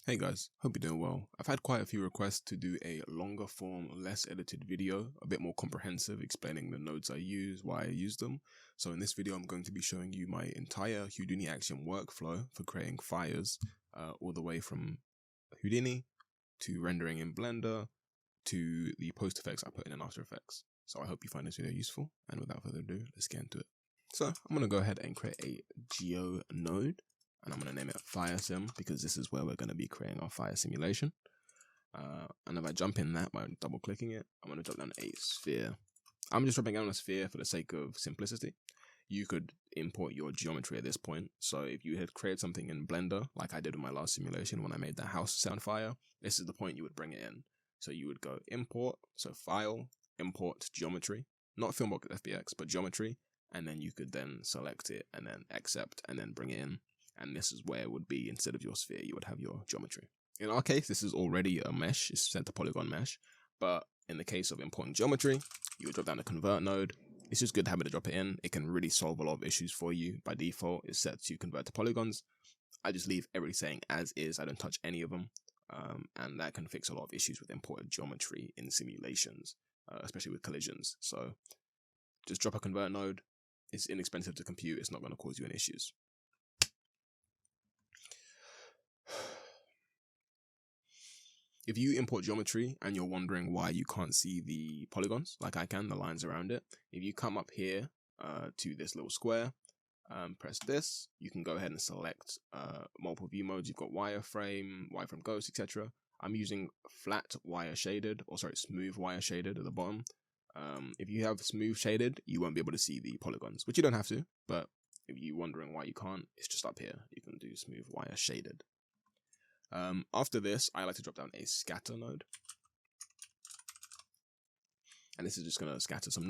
Hey guys, hope you're doing well. I've had quite a few requests to do a longer form, less edited video, a bit more comprehensive, explaining the nodes I use, why I use them. So in this video, I'm going to be showing you my entire Houdini Axiom workflow for creating fires, all the way from Houdini to rendering in Blender to the post effects I put in After Effects. So I hope you find this video useful, and without further ado, let's get into it. So I'm going to go ahead and create a geo node. And I'm going to name it Fire Sim because this is where we're going to be creating our fire simulation. And if I jump in that by double clicking it, I'm going to drop down a sphere. I'm just dropping down a sphere for the sake of simplicity. You could import your geometry at this point. So if you had created something in Blender, like I did in my last simulation when I made the house set on fire, this is the point you would bring it in. So you would go import, so file, import geometry, not Filmbox FBX, but geometry. And then you could then select it and then accept and then bring it in. And this is where it would be, instead of your sphere, you would have your geometry. In our case, this is already a mesh, it's set to polygon mesh. But in the case of importing geometry, you would drop down the convert node. It's just good having to drop it in. It can really solve a lot of issues for you. By default, it's set to convert to polygons. I just leave everything as is. I don't touch any of them. And that can fix a lot of issues with imported geometry in simulations, especially with collisions. So just drop a convert node. It's inexpensive to compute. It's not going to cause you any issues. If you import geometry and you're wondering why you can't see the polygons, like I can, the lines around it, if you come up here to this little square, press this, you can go ahead and select multiple view modes. You've got wireframe, wireframe ghost, etc. I'm using flat wire shaded, or sorry, smooth wire shaded at the bottom. If you have smooth shaded, you won't be able to see the polygons, which you don't have to, but if you're wondering why you can't, it's just up here. You can do smooth wire shaded. After this, I like to drop down a scatter node. And this is just going to scatter some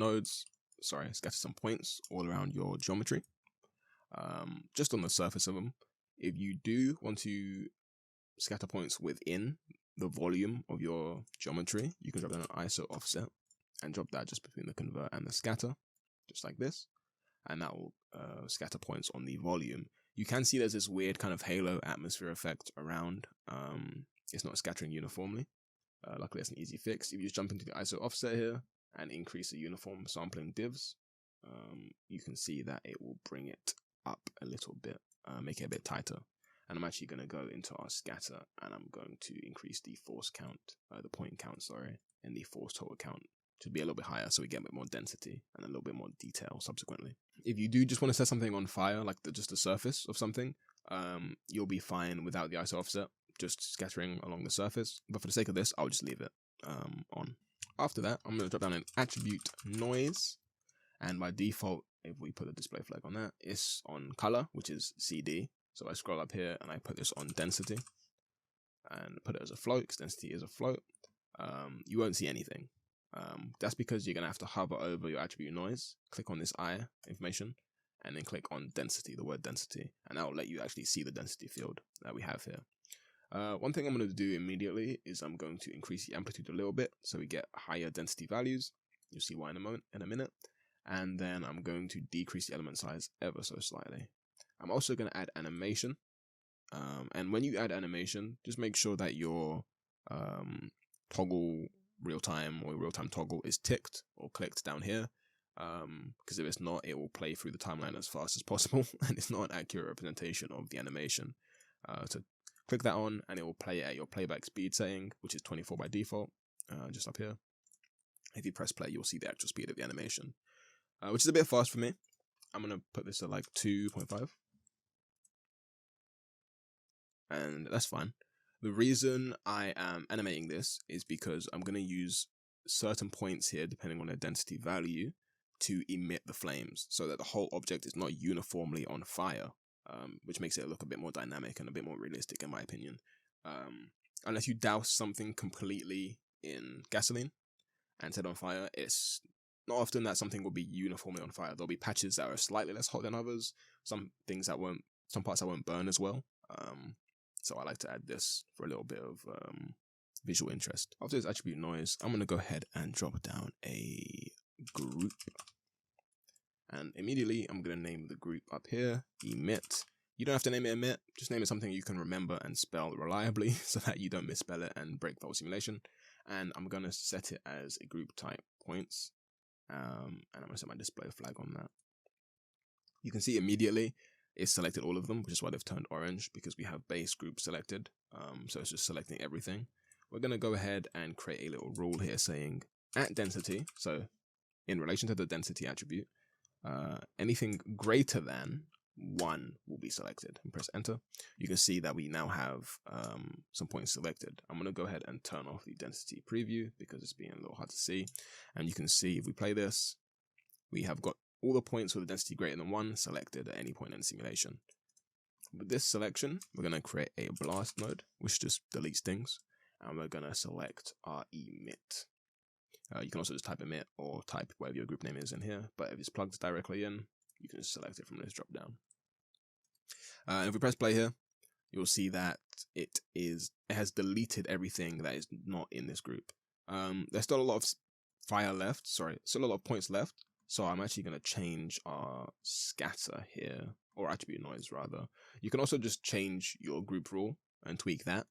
points all around your geometry. Just on the surface of them. If you do want to scatter points within the volume of your geometry, you can drop down an ISO offset and drop that just between the convert and the scatter, just like this. And that will scatter points on the volume. You can see there's this weird kind of halo atmosphere effect around. It's not scattering uniformly. Luckily, it's an easy fix. If you just jump into the ISO offset here and increase the uniform sampling divs, you can see that it will bring it up a little bit, make it a bit tighter. And I'm actually going to go into our scatter and I'm going to increase the force count, the point count, sorry, and the force total count to be a little bit higher so we get a bit more density and a little bit more detail subsequently. If you do just want to set something on fire, like just the surface of something, you'll be fine without the ISO offset, just scattering along the surface. But for the sake of this, I'll just leave it on. After that, I'm going to drop down an attribute noise. And by default, if we put a display flag on that, it's on color, which is CD. So I scroll up here and I put this on density and put it as a float, because density is a float. You won't see anything. That's because you're going to have to hover over your attribute noise, click on this eye information, and then click on density, the word density, and that will let you actually see the density field that we have here. One thing I'm going to do immediately is I'm going to increase the amplitude a little bit so we get higher density values. You'll see why in a minute. And then I'm going to decrease the element size ever so slightly. I'm also going to add animation. And when you add animation, just make sure that your toggle real-time or real-time toggle is ticked or clicked down here, because if it's not, it will play through the timeline as fast as possible and it's not an accurate representation of the animation. So click that on and it will play at your playback speed setting, which is 24 by default, just up here. If you press play, you'll see the actual speed of the animation, which is a bit fast for me. I'm going to put this at like 2.5 and that's fine. The reason I am animating this is because I'm going to use certain points here, depending on their density value, to emit the flames so that the whole object is not uniformly on fire, which makes it look a bit more dynamic and a bit more realistic, in my opinion. Unless you douse something completely in gasoline and set on fire, it's not often that something will be uniformly on fire. There'll be patches that are slightly less hot than others, some parts that won't burn as well. So I like to add this for a little bit of visual interest. After this attribute noise, I'm going to go ahead and drop down a group. And immediately I'm going to name the group up here, emit. You don't have to name it emit, just name it something you can remember and spell reliably so that you don't misspell it and break the whole simulation. And I'm going to set it as a group type points. And I'm going to set my display flag on that. You can see immediately it's selected all of them, which is why they've turned orange, because we have base group selected. So it's just selecting everything. We're going to go ahead and create a little rule here saying at density, so in relation to the density attribute, anything greater than 1 will be selected, and press enter. You can see that we now have some points selected. I'm going to go ahead and turn off the density preview because it's being a little hard to see. And you can see if we play this, we have got all the points with a density greater than 1 selected at any point in the simulation. With this selection, we're going to create a blast node, which just deletes things. And we're going to select our emit. You can also just type emit or type whatever your group name is in here. But if it's plugged directly in, you can just select it from this drop down. And if we press play here, you'll see that it has deleted everything that is not in this group. There's still a lot of still a lot of points left. So I'm actually going to change our scatter here, or attribute noise rather. You can also just change your group rule and tweak that,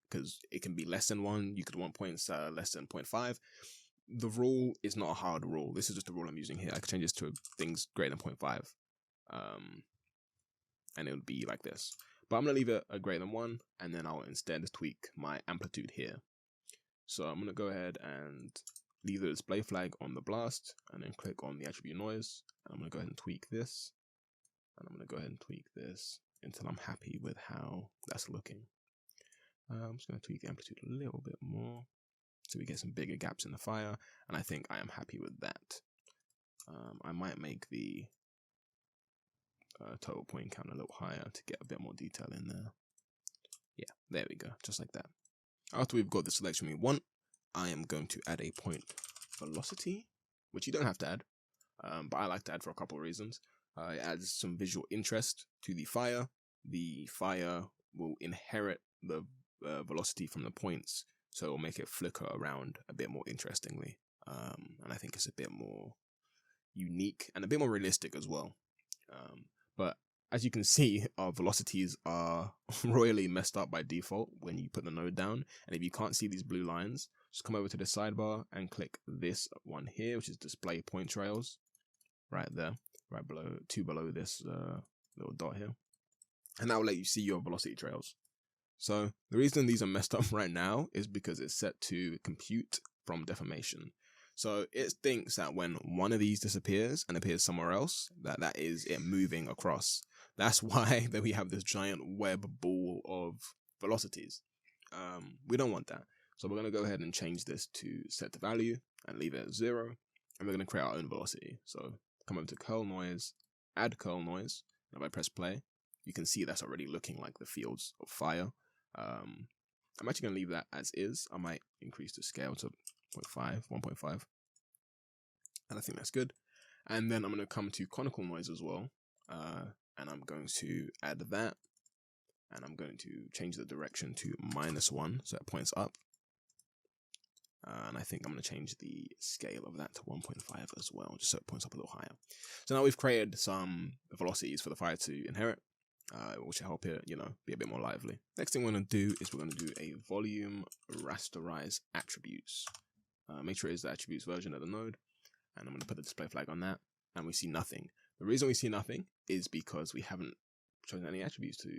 because it can be less than 1. You could want points less than 0.5. The rule is not a hard rule. This is just the rule I'm using here. I can change this to things greater than 0.5. And it would be like this. But I'm going to leave it a greater than 1, and then I'll instead tweak my amplitude here. So I'm going to go ahead and leave the display flag on the blast, and then click on the attribute noise. And I'm going to go ahead and tweak this. And I'm going to go ahead and tweak this until I'm happy with how that's looking. I'm just going to tweak the amplitude a little bit more so we get some bigger gaps in the fire. And I think I am happy with that. I might make the total point count a little higher to get a bit more detail in there. Yeah, there we go, just like that. After we've got the selection we want, I am going to add a point velocity, which you don't have to add, but I like to add for a couple of reasons. It adds some visual interest to the fire. The fire will inherit the velocity from the points, so it will make it flicker around a bit more interestingly. And I think it's a bit more unique and a bit more realistic as well. But as you can see, our velocities are royally messed up by default when you put the node down. And if you can't see these blue lines, just come over to the sidebar and click this one here, which is display point trails, right there, right below, below this little dot here. And that will let you see your velocity trails. So the reason these are messed up right now is because it's set to compute from deformation. So it thinks that when one of these disappears and appears somewhere else, that is it moving across. That's why that we have this giant web ball of velocities. We don't want that. So we're going to go ahead and change this to set to value and leave it at 0. And we're going to create our own velocity. So come over to curl noise, add curl noise. And if I press play, you can see that's already looking like the fields of fire. I'm actually going to leave that as is. I might increase the scale to 1.5. And I think that's good. And then I'm going to come to conical noise as well. And I'm going to add that. And I'm going to change the direction to -1, so it points up. And I think I'm going to change the scale of that to 1.5 as well, just so it points up a little higher. So now we've created some velocities for the fire to inherit, which will help it, be a bit more lively. Next thing we're going to do is we're going to do a volume rasterize attributes. Make sure it is the attributes version of the node. And I'm going to put the display flag on that. And we see nothing. The reason we see nothing is because we haven't chosen any attributes to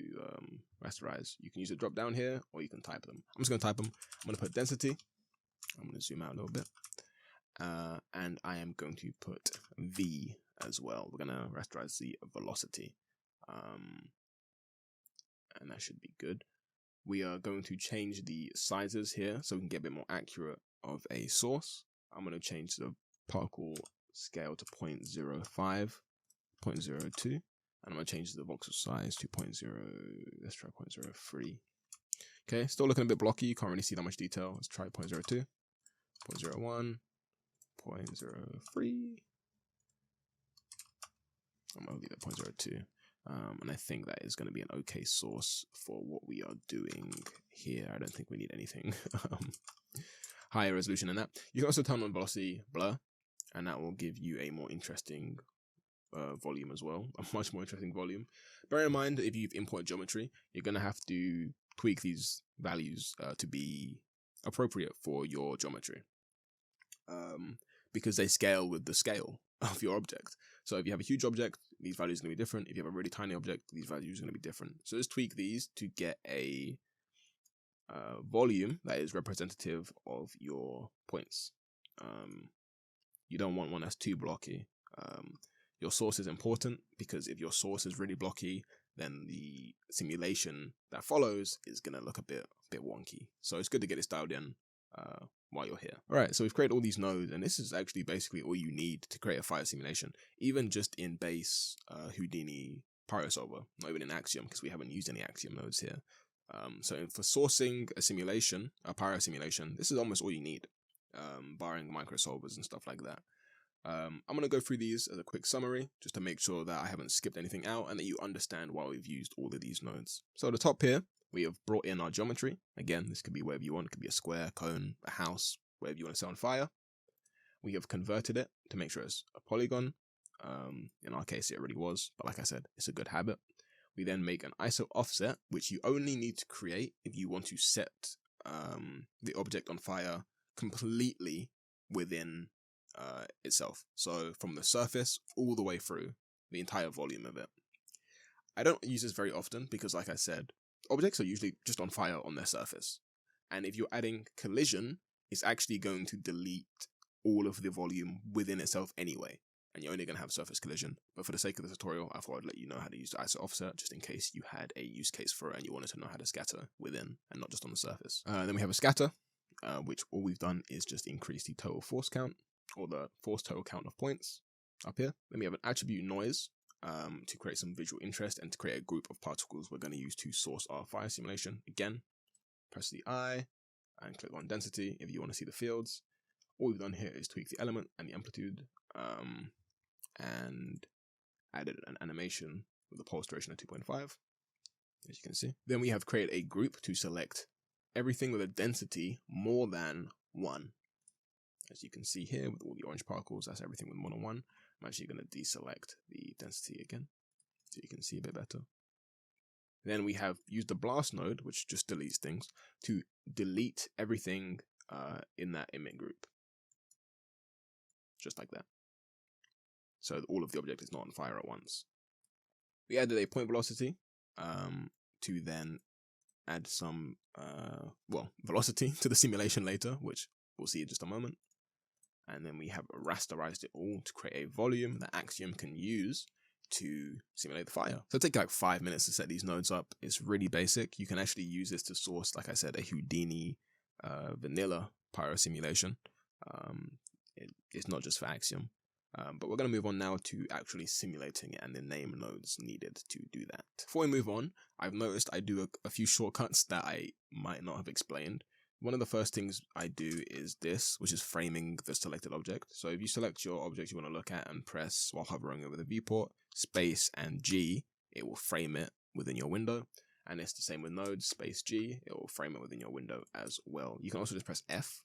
rasterize. You can use a drop down here, or you can type them. I'm just going to type them. I'm going to put density. I'm going to zoom out a little bit. And I am going to put V as well. We're going to rasterize the velocity. And that should be good. We are going to change the sizes here so we can get a bit more accurate of a source. I'm going to change the particle scale to 0.05, 0.02. And I'm going to change the voxel size to 0.0, let's try 0.03. Okay, still looking a bit blocky. You can't really see that much detail. Let's try 0.02, 0.01, 0.03. I'm going to leave it at 0.02. And I think that is going to be an okay source for what we are doing here. I don't think we need anything higher resolution than that. You can also turn on velocity blur, and that will give you a more interesting volume as well, a much more interesting volume. Bear in mind, if you've imported geometry, you're going to have to tweak these values to be appropriate for your geometry, because they scale with the scale of your object. So if you have a huge object, these values are going to be different. If you have a really tiny object, these values are going to be different. So just tweak these to get a volume that is representative of your points. You don't want one that's too blocky. Your source is important, because if your source is really blocky, then the simulation that follows is going to look a bit wonky. So it's good to get this dialed in while you're here. All right, so we've created all these nodes, and this is actually basically all you need to create a fire simulation, even just in base Houdini Pyro Solver, not even in Axiom, because we haven't used any Axiom nodes here. So for sourcing a simulation, a Pyro simulation, this is almost all you need, barring micro solvers and stuff like that. I'm going to go through these as a quick summary, just to make sure that I haven't skipped anything out and that you understand why we've used all of these nodes. So at the top here, we have brought in our geometry. Again, this could be wherever you want. It could be a square, cone, a house, wherever you want to set on fire. We have converted it to make sure it's a polygon. In our case, it already was, but like I said, it's a good habit. We then make an ISO offset, which you only need to create if you want to set the object on fire completely within itself. So from the surface all the way through the entire volume of it. I don't use this very often because, like I said, objects are usually just on fire on their surface. And if you're adding collision, it's actually going to delete all of the volume within itself anyway. And you're only going to have surface collision. But for the sake of the tutorial, I thought I'd let you know how to use the ISO offset, just in case you had a use case for it and you wanted to know how to scatter within and not just on the surface. Then we have a scatter, which all we've done is just increase the total force count, or the force total count of points up here. Then we have an attribute noise to create some visual interest and to create a group of particles we're going to use to source our fire simulation. Again, press the I and click on density if you want to see the fields. All we've done here is tweak the element and the amplitude, and added an animation with a pulse duration of 2.5, as you can see. Then we have created a group to select everything with a density more than 1. As you can see here with all the orange particles, that's everything with more than 1. I'm actually going to deselect the density again, so you can see a bit better. Then we have used the blast node, which just deletes things, to delete everything in that emit group. Just like that. So all of the object is not on fire at once. We added a point velocity to then add some velocity to the simulation later, which we'll see in just a moment. And then we have rasterized it all to create a volume that Axiom can use to simulate the fire. So it'll take like 5 minutes to set these nodes up. It's really basic. You can actually use this to source, like I said, a Houdini vanilla pyro simulation. It's not just for Axiom. But we're going to move on now to actually simulating it and the name nodes needed to do that. Before we move on, I've noticed I do a few shortcuts that I might not have explained. One of the first things I do is this, which is framing the selected object. So if you select your object you want to look at and press, while hovering over the viewport, space and G, it will frame it within your window. And it's the same with nodes, space G, it will frame it within your window as well. You can also just press F,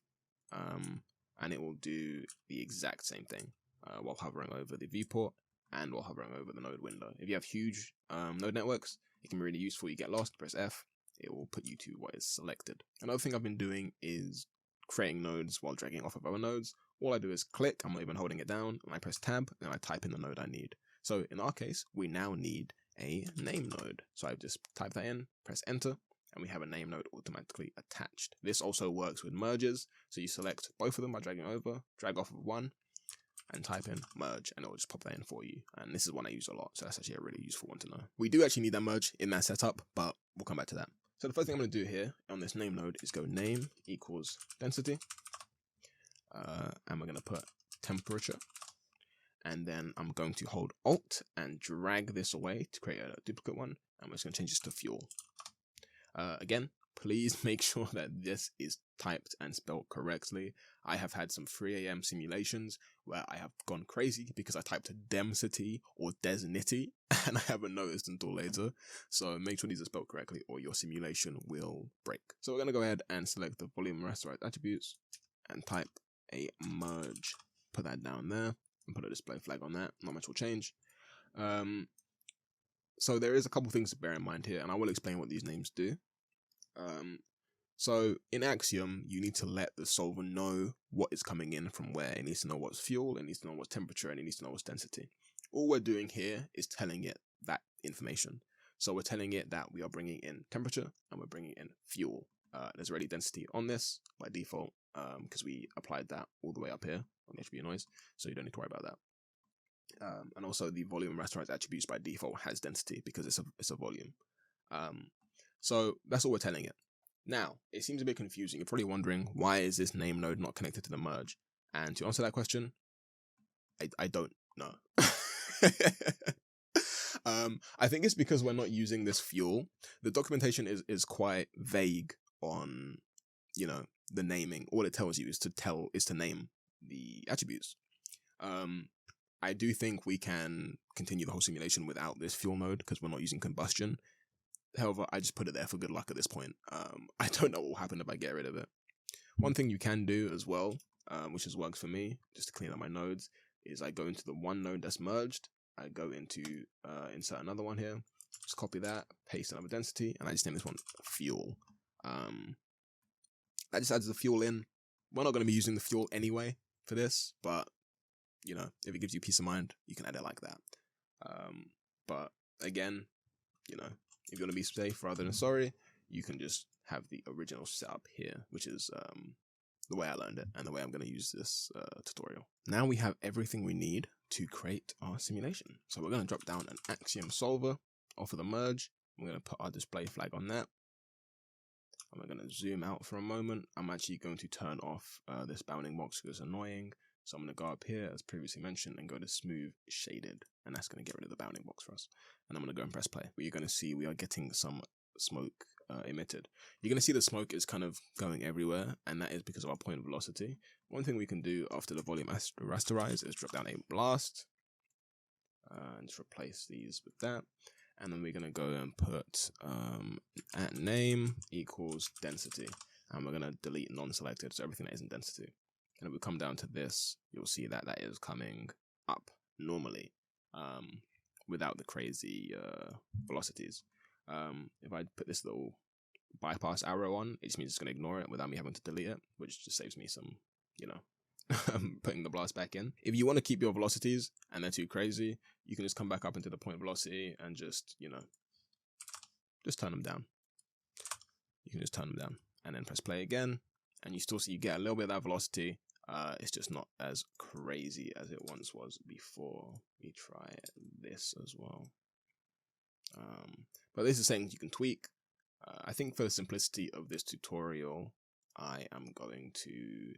and it will do the exact same thing. While hovering over the viewport and while hovering over the node window. If you have huge node networks, it can be really useful. You get lost, press F, it will put you to what is selected. Another thing I've been doing is creating nodes while dragging off of other nodes. All I do is click, I'm not even holding it down, and I press tab, and I type in the node I need. So in our case, we now need a name node. So I just type that in, press enter, and we have a name node automatically attached. This also works with merges. So you select both of them by dragging over, drag off of one, and type in merge, and it will just pop that in for you. And this is one I use a lot, so that's actually a really useful one to know. We do actually need that merge in that setup, but we'll come back to that. So the first thing I'm going to do here on this name node is go name equals density, and we're going to put temperature, and then I'm going to hold Alt and drag this away to create a duplicate one, and we're just going to change this to fuel. Again, please make sure that this is typed and spelled correctly. I have had some 3 AM simulations where I have gone crazy because I typed density or desnity and I haven't noticed until later. So make sure these are spelled correctly or your simulation will break. So we're going to go ahead and select the volume rasterized attributes and type a merge. Put that down there and put a display flag on that. Not much will change. So there is a couple things to bear in mind here, and I will explain what these names do. So in Axiom, you need to let the solver know what is coming in from where. It needs to know what's fuel, it needs to know what's temperature, and it needs to know what's density. All we're doing here is telling it that information. So we're telling it that we are bringing in temperature and we're bringing in fuel. There's already density on this by default because we applied that all the way up here on the attribute noise, so you don't need to worry about that. And also the volume and rasterized attributes by default has density because it's a volume. So that's all we're telling it. Now, it seems a bit confusing. You're probably wondering, why is this name node not connected to the merge? And to answer that question, I don't know. I think it's because we're not using this fuel. The documentation is quite vague on, you know, the naming. All it tells you is to name the attributes. I do think we can continue the whole simulation without this fuel node because we're not using combustion. However, I just put it there for good luck at this point. I don't know what will happen if I get rid of it. One thing you can do as well, which has worked for me, just to clean up my nodes, is I go into the one node that's merged. I go into insert another one here, just copy that, paste another density, and I just name this one fuel. That just adds the fuel in. We're not going to be using the fuel anyway for this, but you know, if it gives you peace of mind, you can add it like that. But again, you know, if you want to be safe rather than sorry, you can just have the original setup here, which is the way I learned it and the way I'm going to use this tutorial. Now we have everything we need to create our simulation. So we're going to drop down an Axiom solver off of the merge. We're going to put our display flag on that. And we're going to zoom out for a moment. I'm actually going to turn off this bounding box because it's annoying. So I'm going to go up here, as previously mentioned, and go to smooth shaded. And that's going to get rid of the bounding box for us. And I'm going to go and press play. But you're going to see we are getting some smoke emitted. You're going to see the smoke is kind of going everywhere, and that is because of our point velocity. One thing we can do after the volume rasterize is drop down a blast and just replace these with that. And then we're going to go and put at name equals density, and we're going to delete non-selected, so everything that isn't density. And if we come down to this, you'll see that that is coming up normally without the crazy velocities. If I put this little bypass arrow on, it just means it's going to ignore it without me having to delete it, which just saves me some, you know, putting the blast back in. If you want to keep your velocities and they're too crazy, you can just come back up into the point velocity and just, you know, just turn them down. You can just turn them down and then press play again, and you still see you get a little bit of that velocity. It's just not as crazy as it once was before. We try this as well. But this is things you can tweak. I think for the simplicity of this tutorial, I am going to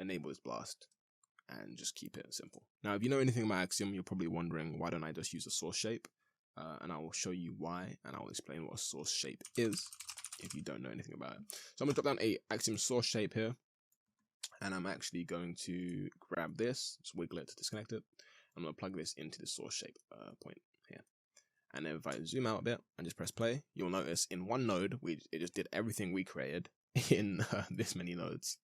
enable this blast and just keep it simple. Now, if you know anything about Axiom, you're probably wondering, why don't I just use a source shape? And I will show you why, and I will explain what a source shape is if you don't know anything about it. So I'm going to drop down a Axiom source shape here, and I'm actually going to grab this, just wiggle it to disconnect it. I'm going to plug this into the source shape point here. And then if I zoom out a bit and just press play, you'll notice in one node, it just did everything we created in this many nodes.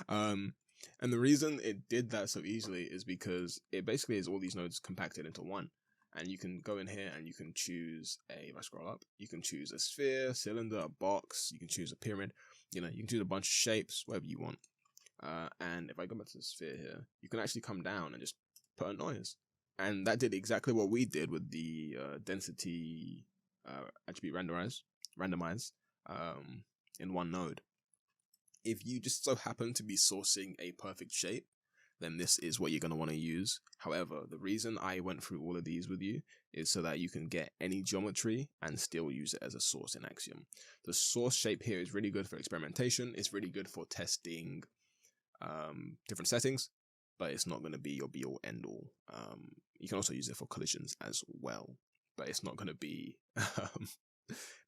And the reason it did that so easily is because it basically is all these nodes compacted into one. And you can go in here and you can choose if I scroll up, you can choose a sphere, cylinder, a box, you can choose a pyramid, you know, you can choose a bunch of shapes, whatever you want. And if I go back to the sphere here, you can actually come down and just put a noise. And that did exactly what we did with the density attribute randomize in one node. If you just so happen to be sourcing a perfect shape, then this is what you're going to want to use. However, the reason I went through all of these with you is so that you can get any geometry and still use it as a source in Axiom. The source shape here is really good for experimentation. It's really good for testing different settings, but it's not going to be your be-all end-all. You can also use it for collisions as well, but it's not going to be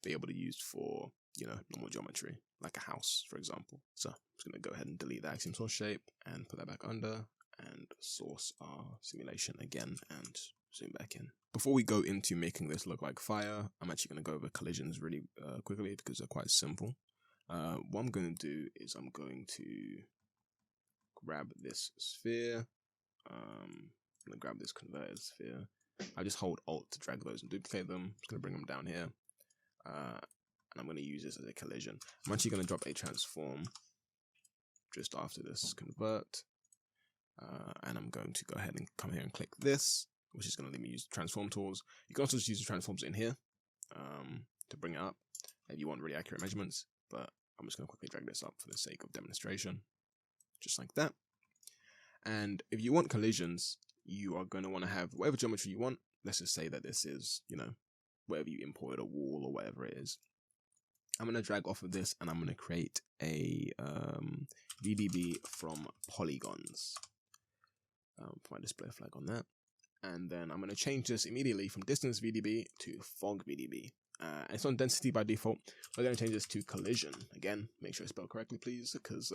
able to use for, you know, normal geometry, like a house, for example. So I'm just going to go ahead and delete the Axiom source shape and put that back under and source our simulation again and zoom back in. Before we go into making this look like fire, I'm actually going to go over collisions really quickly because they're quite simple. What I'm going to do is I'm going to grab this sphere. I'm going to grab this converted sphere I just hold Alt to drag those and duplicate them. I'm just going to bring them down here. And I'm going to use this as a collision. I'm actually going to drop a transform just after this convert. And I'm going to go ahead and come here and click this, which is going to let me use transform tools. You can also just use the transforms in here to bring it up if you want really accurate measurements, but I'm just going to quickly drag this up for the sake of demonstration, just like that. And if you want collisions, you are going to want to have whatever geometry you want. Let's just say that this is, you know, wherever you imported a wall or whatever it is. I'm going to drag off of this and I'm going to create a VDB from polygons. Put my display flag on that. And then I'm going to change this immediately from distance VDB to fog VDB. And it's on density by default. We're going to change this to collision. Again, make sure it's spelled correctly, please, because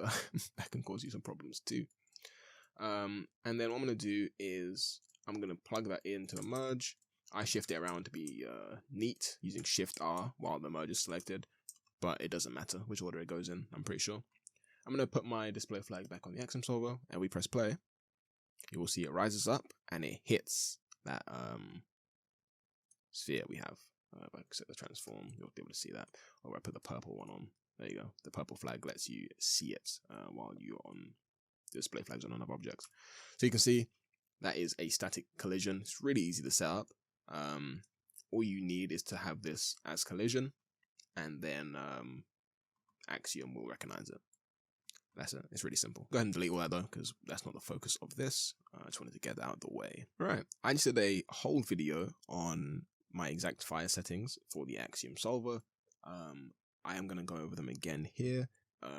that can cause you some problems too. And then what I'm going to do is I'm going to plug that into the merge. I shift it around to be neat using Shift R while the merge is selected, but it doesn't matter which order it goes in, I'm pretty sure. I'm going to put my display flag back on the axiom solver and we press play. You will see it rises up and it hits that sphere we have. If I set the transform, you'll be able to see that. Or I put the purple one on. There you go. The purple flag lets you see it while you're on the display flags on another object. So you can see that is a static collision. It's really easy to set up. All you need is to have this as collision, and then Axiom will recognize it. That's it. It's really simple. Go ahead and delete all that though, because that's not the focus of this. I just wanted to get that out of the way. Alright, I just did a whole video on my exact fire settings for the Axiom solver. I am going to go over them again here,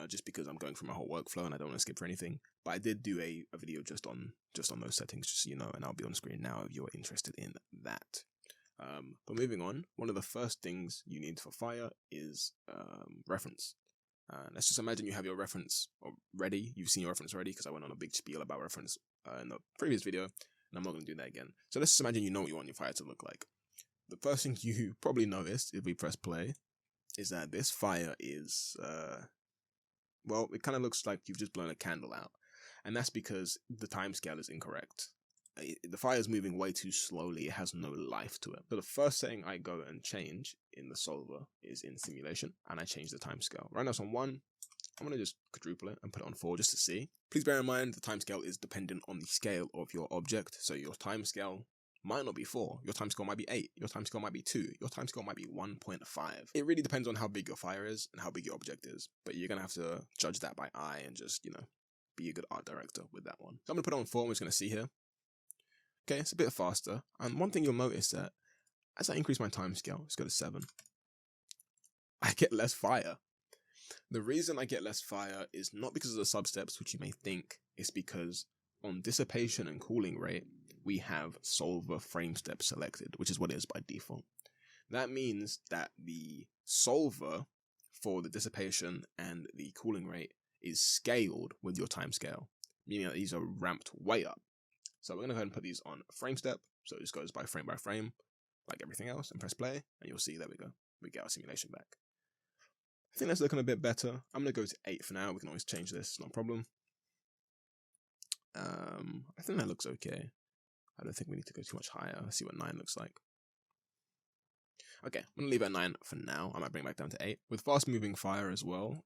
just because I'm going through my whole workflow and I don't want to skip for anything. But I did do a video just on those settings, just so you know, and I'll be on screen now if you're interested in that. But moving on, one of the first things you need for fire is reference. Let's just imagine you have your reference ready. You've seen your reference already because I went on a big spiel about reference in the previous video, and I'm not going to do that again. So let's just imagine you know what you want your fire to look like. The first thing you probably noticed if we press play is that this fire is, well, it kind of looks like you've just blown a candle out. And that's because the timescale is incorrect. The fire is moving way too slowly. It has no life to it. So the first setting I go and change in the solver is in simulation, and I change the timescale. Right now it's on 1. I'm going to just quadruple it and put it on 4 just to see. Please bear in mind the timescale is dependent on the scale of your object. So your timescale might not be 4. Your timescale might be 8. Your timescale might be 2. Your timescale might be 1.5. It really depends on how big your fire is and how big your object is. But you're going to have to judge that by eye and just, you know, be a good art director with that one. So I'm going to put it on 4. We're just going to see here. Okay, it's a bit faster. And one thing you'll notice that as I increase my timescale, let's go to 7, I get less fire. The reason I get less fire is not because of the substeps, which you may think. It's because on dissipation and cooling rate, we have solver frame step selected, which is what it is by default. That means that the solver for the dissipation and the cooling rate is scaled with your timescale, meaning that these are ramped way up. So we're going to go ahead and put these on frame step. So it just goes by frame, like everything else, and press play, and you'll see, there we go. We get our simulation back. I think that's looking a bit better. I'm going to go to 8 for now. We can always change this, no problem. I think that looks okay. I don't think we need to go too much higher. Let's see what 9 looks like. Okay, I'm going to leave it at 9 for now. I might bring it back down to 8. With fast moving fire as well,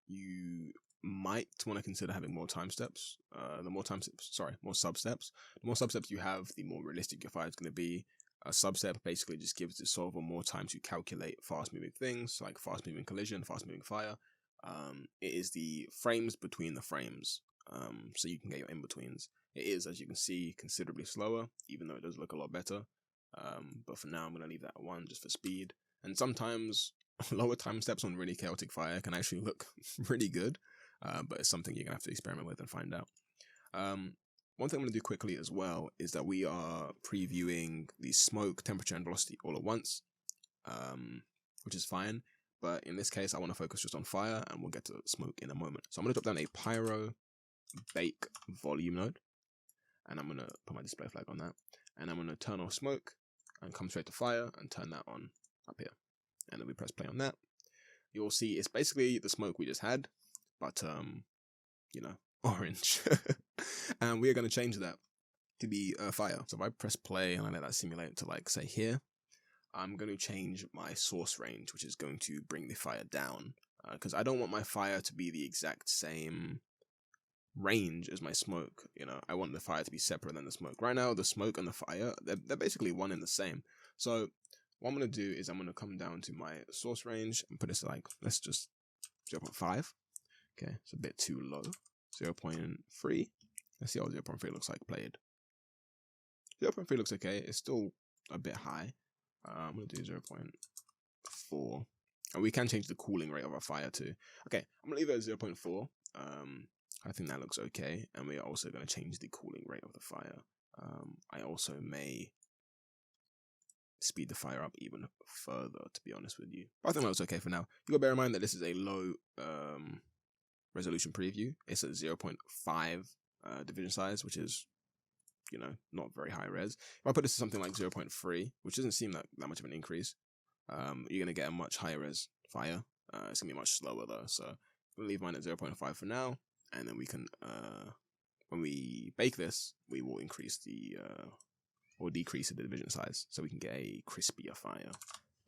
you might want to consider having more time steps. More substeps. The more substeps you have, the more realistic your fire is going to be. A substep basically just gives the solver more time to calculate fast moving things, like fast moving collision, fast moving fire. It is the frames between the frames, so you can get your in-betweens. It is, as you can see, considerably slower, even though it does look a lot better. But for now, I'm going to leave that at 1 just for speed. And sometimes lower time steps on really chaotic fire can actually look really good. But it's something you're going to have to experiment with and find out. One thing I'm going to do quickly as well is that we are previewing the smoke, temperature, and velocity all at once, which is fine. But in this case, I want to focus just on fire, and we'll get to smoke in a moment. So I'm going to drop down a Pyro Bake volume node, and I'm going to put my display flag on that. And I'm going to turn off smoke and come straight to fire and turn that on up here. And then we press play on that. You'll see it's basically the smoke we just had, but, you know, orange. And we are going to change that. to be fire. So if I press play and I let that simulate to like say here, I'm going to change my source range, which is going to bring the fire down, because I don't want my fire to be the exact same range as my smoke. You know, I want the fire to be separate than the smoke. Right now, the smoke and the fire, they're basically one and the same. So what I'm going to do is I'm going to come down to my source range and put this like, let's just 0.5. Okay, it's a bit too low. 0.3. Let's see how 0.3 looks like played. 0.3 looks okay. It's still a bit high. I'm going to do 0.4. And we can change the cooling rate of our fire too. Okay, I'm going to leave it at 0.4. I think that looks okay. And we are also going to change the cooling rate of the fire. I also may speed the fire up even further, to be honest with you. But I think that looks okay for now. You got to bear in mind that this is a low resolution preview. It's at 0.5 division size, which is, you know, not very high res. If I put this to something like 0.3, which doesn't seem like that much of an increase, you're going to get a much higher res fire. It's going to be much slower though, so I'm going to leave mine at 0.5 for now, and then we can, when we bake this, we will increase the, or decrease the division size, so we can get a crispier fire.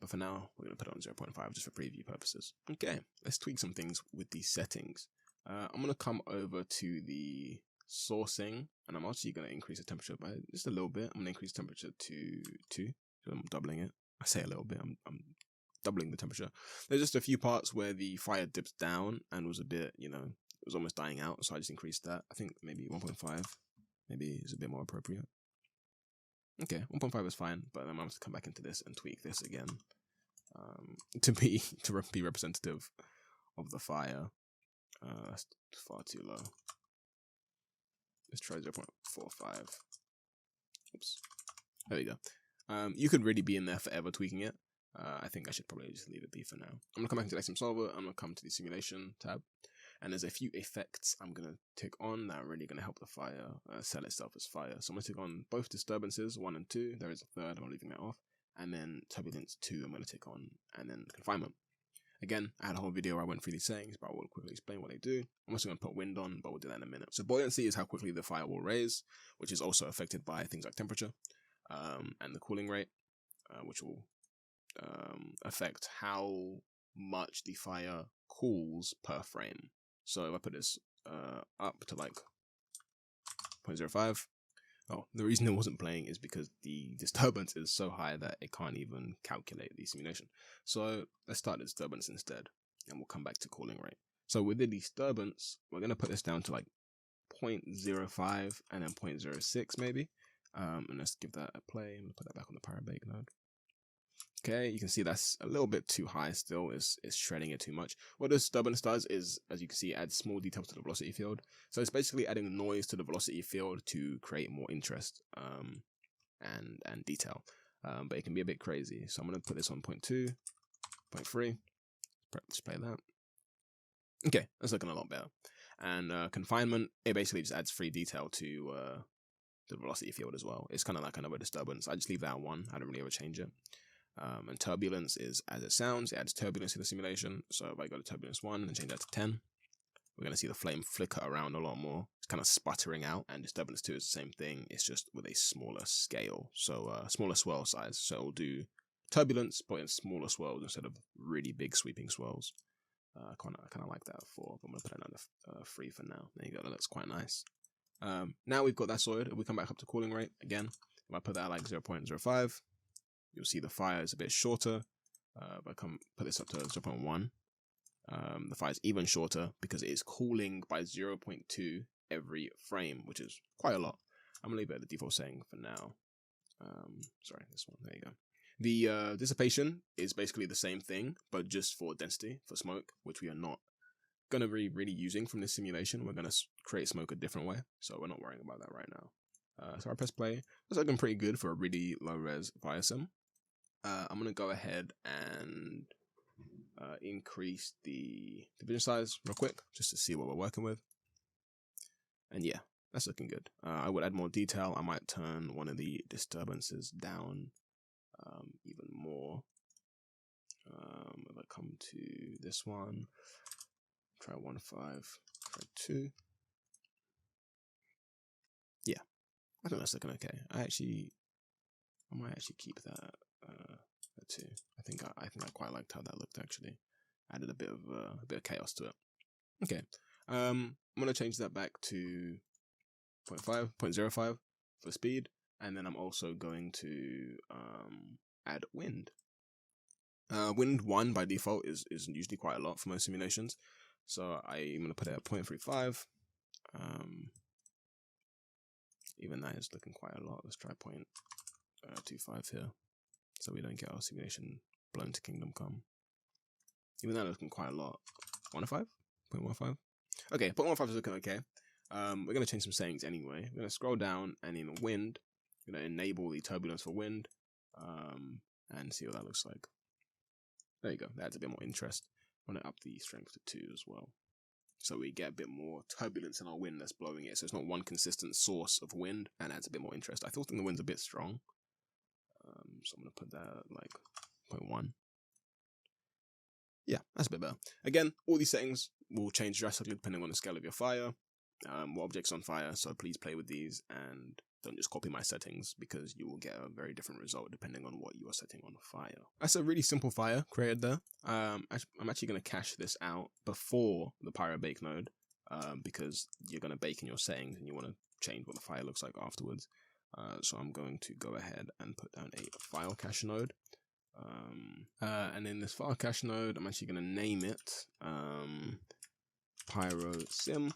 But for now, we're going to put it on 0.5 just for preview purposes. Okay, let's tweak some things with these settings. I'm going to come over to the sourcing, and I'm actually going to increase the temperature by just a little bit. I'm going to increase temperature to 2, so I'm doubling it. I say a little bit, I'm doubling the temperature. There's just a few parts where the fire dips down and was a bit, you know, it was almost dying out, so I just increased that. I think maybe 1.5 maybe is a bit more appropriate. Okay, 1.5 is fine, but then I'm going to come back into this and tweak this again to be representative of the fire. That's far too low. Let's try 0.45. Oops. There we go. You could really be in there forever tweaking it. I think I should probably just leave it be for now. I'm going to come back into Axiom Solver. I'm going to come to the simulation tab. And there's a few effects I'm going to tick on that are really going to help the fire sell itself as fire. So I'm going to tick on both disturbances, 1 and 2. There is a third, I'm leaving that off. And then turbulence 2, I'm going to tick on. And then confinement. Again, I had a whole video where I went through these settings, but I will quickly explain what they do. I'm also going to put wind on, but we'll do that in a minute. So buoyancy is how quickly the fire will raise, which is also affected by things like temperature and the cooling rate, which will affect how much the fire cools per frame. So if I put this up to like 0.05, oh, the reason it wasn't playing is because the disturbance is so high that it can't even calculate the simulation. So let's start the disturbance instead, and we'll come back to cooling rate. So with the disturbance, we're going to put this down to like 0.05 and then 0.06 maybe. And let's give that a play. I'm going to put that back on the Pyro Bake node. Okay, you can see that's a little bit too high still. It's shredding it too much. What the disturbance does is, as you can see, adds small details to the velocity field. So it's basically adding noise to the velocity field to create more interest and detail. But it can be a bit crazy. So I'm going to put this on 0.2, 0.3. Let's play that. Okay, that's looking a lot better. And confinement, it basically just adds free detail to the velocity field as well. It's kind of like another disturbance. I just leave that at 1. I don't really ever change it. And turbulence is as it sounds. It adds turbulence to the simulation. So if I go to turbulence 1 and change that to 10, we're going to see the flame flicker around a lot more. It's kind of sputtering out. And disturbance 2 is the same thing. It's just with a smaller scale. So smaller swirl size. So it'll do turbulence, but in smaller swirls instead of really big sweeping swirls. I kind of like that 4. But I'm going to put it under 3 for now. There you go. That looks quite nice. Now we've got that sorted. If we come back up to cooling rate again, if I put that at like 0.05, you'll see the fire is a bit shorter. If I put this up to 0.1, the fire is even shorter because it is cooling by 0.2 every frame, which is quite a lot. I'm going to leave it at the default setting for now. Sorry, this one. There you go. The dissipation is basically the same thing, but just for density, for smoke, which we are not going to be really using from this simulation. We're going to create smoke a different way, so we're not worrying about that right now. So I press play. That's looking pretty good for a really low res fire sim. I'm going to go ahead and increase the division size real quick, just to see what we're working with. And yeah, that's looking good. I would add more detail. I might turn one of the disturbances down even more. If I come to this one, try 1.5, try 2. Yeah, I think that's looking okay. I might actually keep that too. I think I quite liked how that looked actually. Added a bit of chaos to it. Okay. I'm gonna change that back to 0.05 for speed, and then I'm also going to add wind. Wind 1 by default is usually quite a lot for most simulations, so I'm gonna put it at 0.35. Even that is looking quite a lot. Let's try 0.25 here, so we don't get our simulation blown to kingdom come. Even that looking quite a lot. 1.5? 0.15? Okay, 0.15 is looking okay. We're going to change some settings anyway. We're going to scroll down, and in wind, we're going to enable the turbulence for wind, and see what that looks like. There you go. That adds a bit more interest. I'm going to up the strength to 2 as well, so we get a bit more turbulence in our wind that's blowing it. So it's not one consistent source of wind, and adds a bit more interest. I still think the wind's a bit strong, so I'm going to put that at like 0.1. Yeah, that's a bit better. Again, all these settings will change drastically depending on the scale of your fire, what object's on fire, so please play with these and don't just copy my settings, because you will get a very different result depending on what you are setting on fire. That's a really simple fire created there. I'm actually going to cache this out before the Pyro Bake node, because you're going to bake in your settings and you want to change what the fire looks like afterwards. So I'm going to go ahead and put down a file cache node. And in this file cache node, I'm actually going to name it Pyro Sim,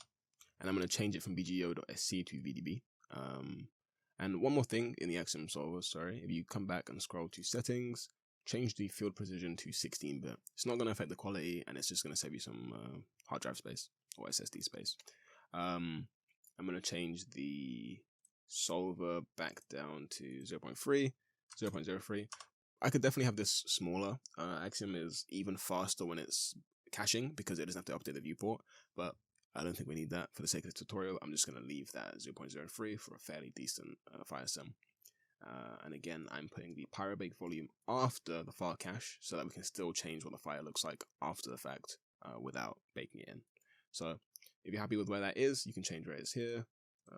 and I'm going to change it from bgo.sc to vdb. And one more thing in the Axiom solver, sorry, if you come back and scroll to settings, change the field precision to 16-bit. It's not going to affect the quality, and it's just going to save you some hard drive space or SSD space. I'm going to change the solver back down to 0.3. I could definitely have this smaller. Axiom is even faster when it's caching because it doesn't have to update the viewport, but I don't think we need that for the sake of the tutorial. I'm just going to leave that at 0.03 for a fairly decent fire sim. And again, I'm putting the Pyro Bake volume after the file cache so that we can still change what the fire looks like after the fact without baking it in. So if you're happy with where that is, you can change where it is here.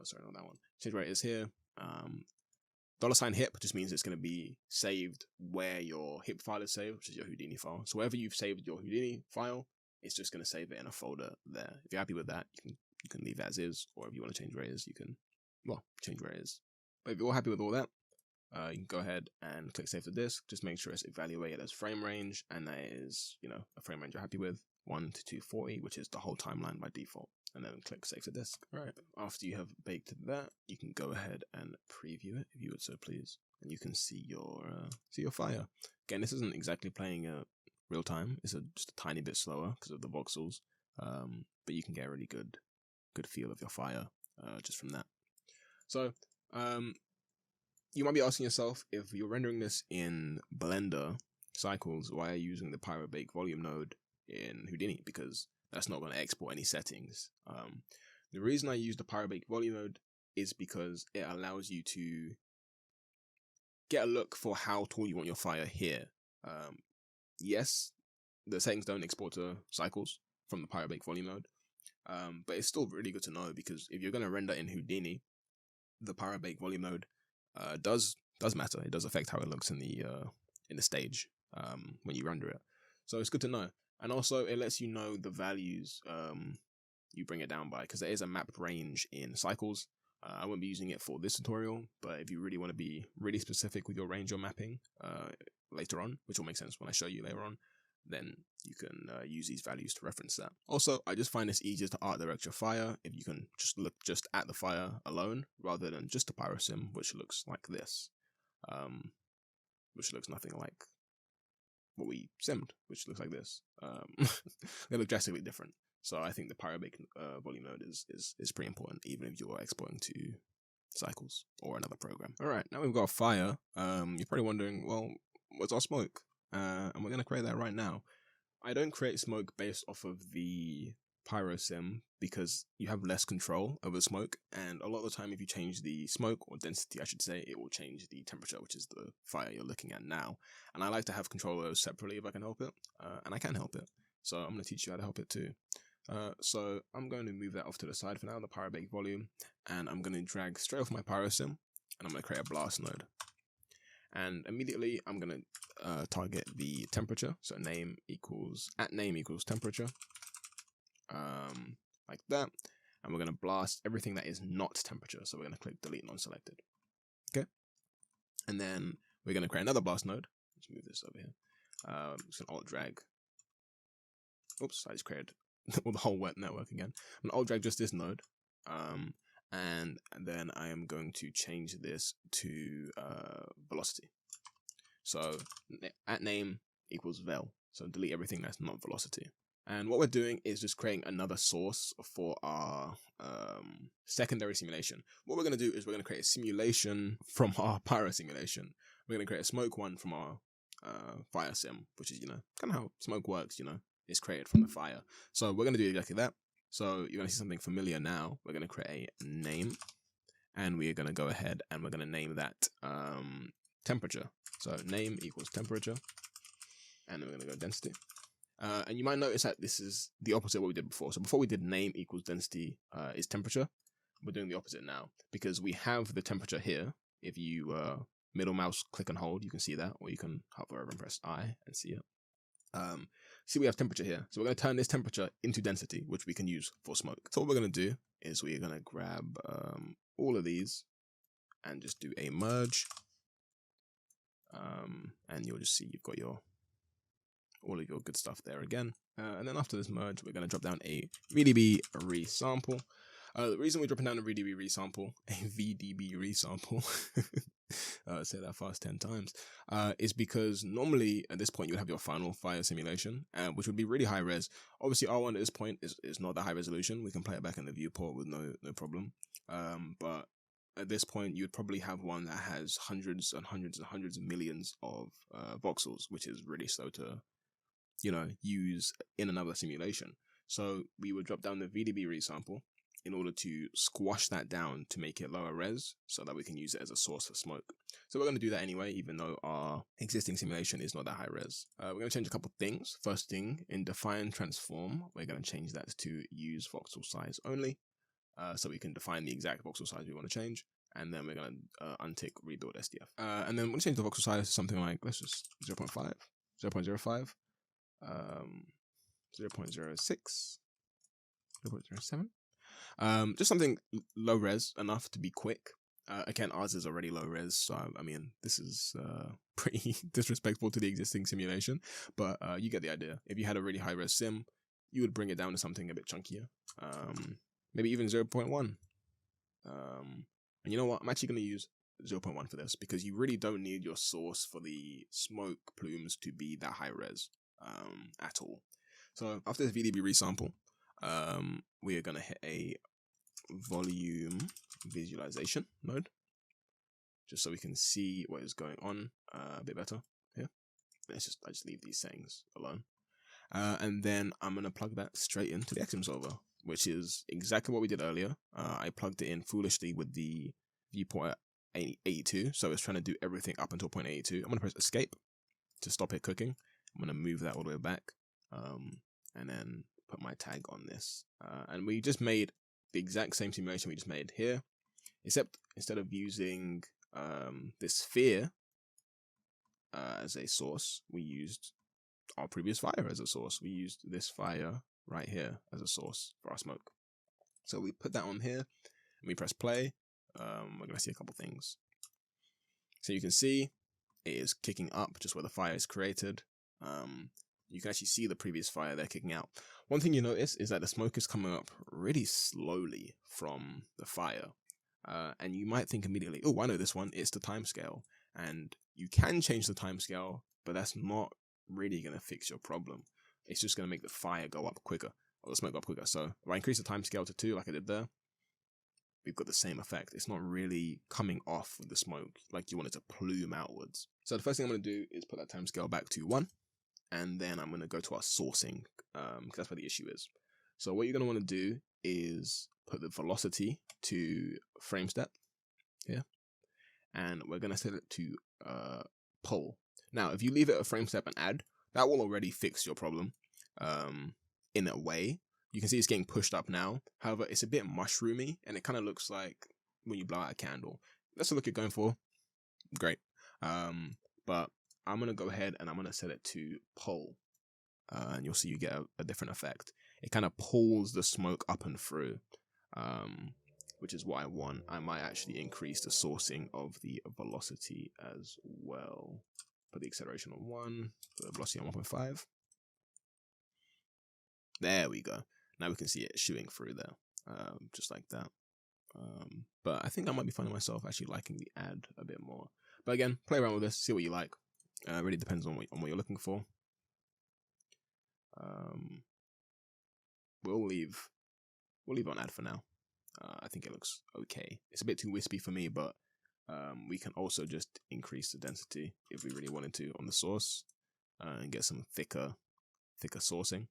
Sorry, not that one. Change where it is here. $hip just means it's going to be saved where your hip file is saved, which is your Houdini file. So wherever you've saved your Houdini file, it's just going to save it in a folder there. If you're happy with that, you can leave it as is, or if you want to change where it is, you can, well, change where it is. But if you're all happy with all that, you can go ahead and click save to disk. Just make sure it's evaluated as frame range, and that is, a frame range you're happy with, 1 to 240, which is the whole timeline by default. And then click save to disk. Alright, after you have baked that, you can go ahead and preview it, if you would so please. And you can see your fire. Again, this isn't exactly playing real time. It's just a tiny bit slower because of the voxels. But you can get a really good feel of your fire just from that. So, you might be asking yourself, if you're rendering this in Blender cycles, why are you using the Pyro Bake volume node in Houdini? Because that's not going to export any settings. The reason I use the Pyro Bake volume node is because it allows you to get a look for how tall you want your fire here. Yes, the settings don't export to cycles from the Pyro Bake volume node, but it's still really good to know, because if you're going to render in Houdini, the Pyro Bake volume node does matter. It does affect how it looks in the stage when you render it. So it's good to know. And also, it lets you know the values you bring it down by, because there is a mapped range in cycles. I won't be using it for this tutorial, but if you really want to be really specific with your range you're mapping later on, which will make sense when I show you later on, then you can use these values to reference that. Also, I just find this easier to art direct your fire if you can just look just at the fire alone, rather than just a pyro sim, which looks like this, which looks nothing like what we simmed, which looks like this. They look drastically different. So I think the Pyro Bake volume node is pretty important, even if you're exporting to cycles or another program. All right, now we've got a fire. You're probably wondering, well, what's our smoke? And we're going to create that right now. I don't create smoke based off of the Pyro Sim because you have less control over smoke, and a lot of the time if you change the smoke, or density I should say, it will change the temperature, which is the fire you're looking at now. And I like to have control of those separately if I can help it, and I can help it. So I'm going to teach you how to help it too. So I'm going to move that off to the side for now, the Pyro Bake volume, and I'm going to drag straight off my Pyro sim, and I'm going to create a blast node. And immediately I'm going to target the temperature. So name equals temperature, like that. And we're going to blast everything that is not temperature. So we're going to click delete non-selected. Okay. And then we're going to create another blast node. Let's move this over here. Just going to alt drag. Oops, I just created the whole wet network again. I'm going to alt drag just this node. And then I am going to change this to velocity. So at name equals vel. So delete everything that's not velocity. And what we're doing is just creating another source for our secondary simulation. What we're going to do is we're going to create a simulation from our Pyro simulation. We're going to create a smoke one from our fire sim, which is, kind of how smoke works, it's created from the fire. So we're going to do exactly that. So you're going to see something familiar now. We're going to create a name, and we're going to go ahead and we're going to name that temperature. So name equals temperature, and then we're going to go density. And you might notice that this is the opposite of what we did before. So before we did name equals density is temperature. We're doing the opposite now because we have the temperature here. If you middle mouse click and hold, you can see that, or you can hover over and press I and see it. See, we have temperature here. So we're going to turn this temperature into density, which we can use for smoke. So what we're going to do is we're going to grab all of these and just do a merge. And you'll just see you've got all of your good stuff there again. And then after this merge, we're going to drop down a VDB resample. The reason we're dropping down a VDB resample, say that fast 10 times, is because normally at this point you would have your final fire simulation, which would be really high res. Obviously R1 at this point is not that high resolution. We can play it back in the viewport with no problem. But at this point you would probably have one that has hundreds and hundreds and hundreds of millions of voxels, which is really slow to use in another simulation. So we would drop down the VDB resample in order to squash that down to make it lower res so that we can use it as a source for smoke. So we're going to do that anyway, even though our existing simulation is not that high res. We're going to change a couple things. First thing, in define transform, we're going to change that to use voxel size only. So we can define the exact voxel size we want to change. And then we're going to untick rebuild SDF. And then we'll change the voxel size to something like, let's just 0.5, 0.05. 0.06, 0.07. Just something low res enough to be quick. Again, ours is already low res, so I mean, this is pretty disrespectful to the existing simulation, but you get the idea. If you had a really high res sim, you would bring it down to something a bit chunkier, maybe even 0.1. And you know what? I'm actually going to use 0.1 for this because you really don't need your source for the smoke plumes to be that high res at all. So after this VDB resample, we are going to hit a volume visualization mode just so we can see what is going on a bit better here. I just leave these settings alone. And then I'm going to plug that straight into the Axiom solver, which is exactly what we did earlier. I plugged it in foolishly with the viewport at 82, so it's trying to do everything up until point 82. I'm going to press escape to stop it cooking. I'm going to move that all the way back, and then put my tag on this. And we just made the exact same simulation we just made here, except instead of using this sphere as a source, we used our previous fire as a source. We used this fire right here as a source for our smoke. So we put that on here, and we press play. We're going to see a couple things. So you can see it is kicking up just where the fire is created. You can actually see the previous fire there kicking out. One thing you notice is that the smoke is coming up really slowly from the fire. And you might think immediately, oh, I know this one, it's the timescale. And you can change the timescale, but that's not really going to fix your problem. It's just going to make the fire go up quicker, or the smoke go up quicker. So if I increase the timescale to 2, like I did there, we've got the same effect. It's not really coming off with the smoke like you want it to plume outwards. So the first thing I'm going to do is put that timescale back to 1. And then I'm going to go to our sourcing, because that's where the issue is. So what you're going to want to do is put the velocity to frame step here. And we're going to set it to pull. Now, if you leave it a frame step and add, that will already fix your problem in a way. You can see it's getting pushed up now. However, it's a bit mushroomy, and it kind of looks like when you blow out a candle. That's the look you're going for. Great. But I'm going to go ahead and I'm going to set it to pull. And you'll see you get a different effect. It kind of pulls the smoke up and through, which is what I want. I might actually increase the sourcing of the velocity as well. Put the acceleration on 1, put the velocity on 1.5. There we go. Now we can see it shooting through there, just like that. But I think I might be finding myself actually liking the ad a bit more. But again, play around with this, see what you like. It really depends on what you're looking for. We'll leave on ad for now. I think it looks okay. It's a bit too wispy for me, but we can also just increase the density if we really wanted to on the source and get some thicker sourcing.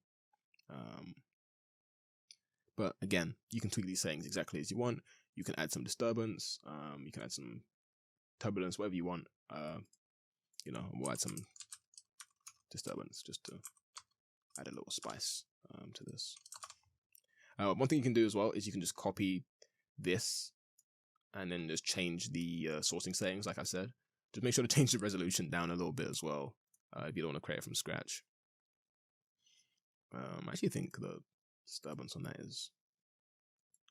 But again, you can tweak these settings exactly as you want. You can add some disturbance. You can add some turbulence, whatever you want. We'll add some disturbance just to add a little spice to this. One thing you can do as well is you can just copy this and then just change the sourcing settings, like I said. Just make sure to change the resolution down a little bit as well if you don't want to create it from scratch. I actually think the disturbance on that is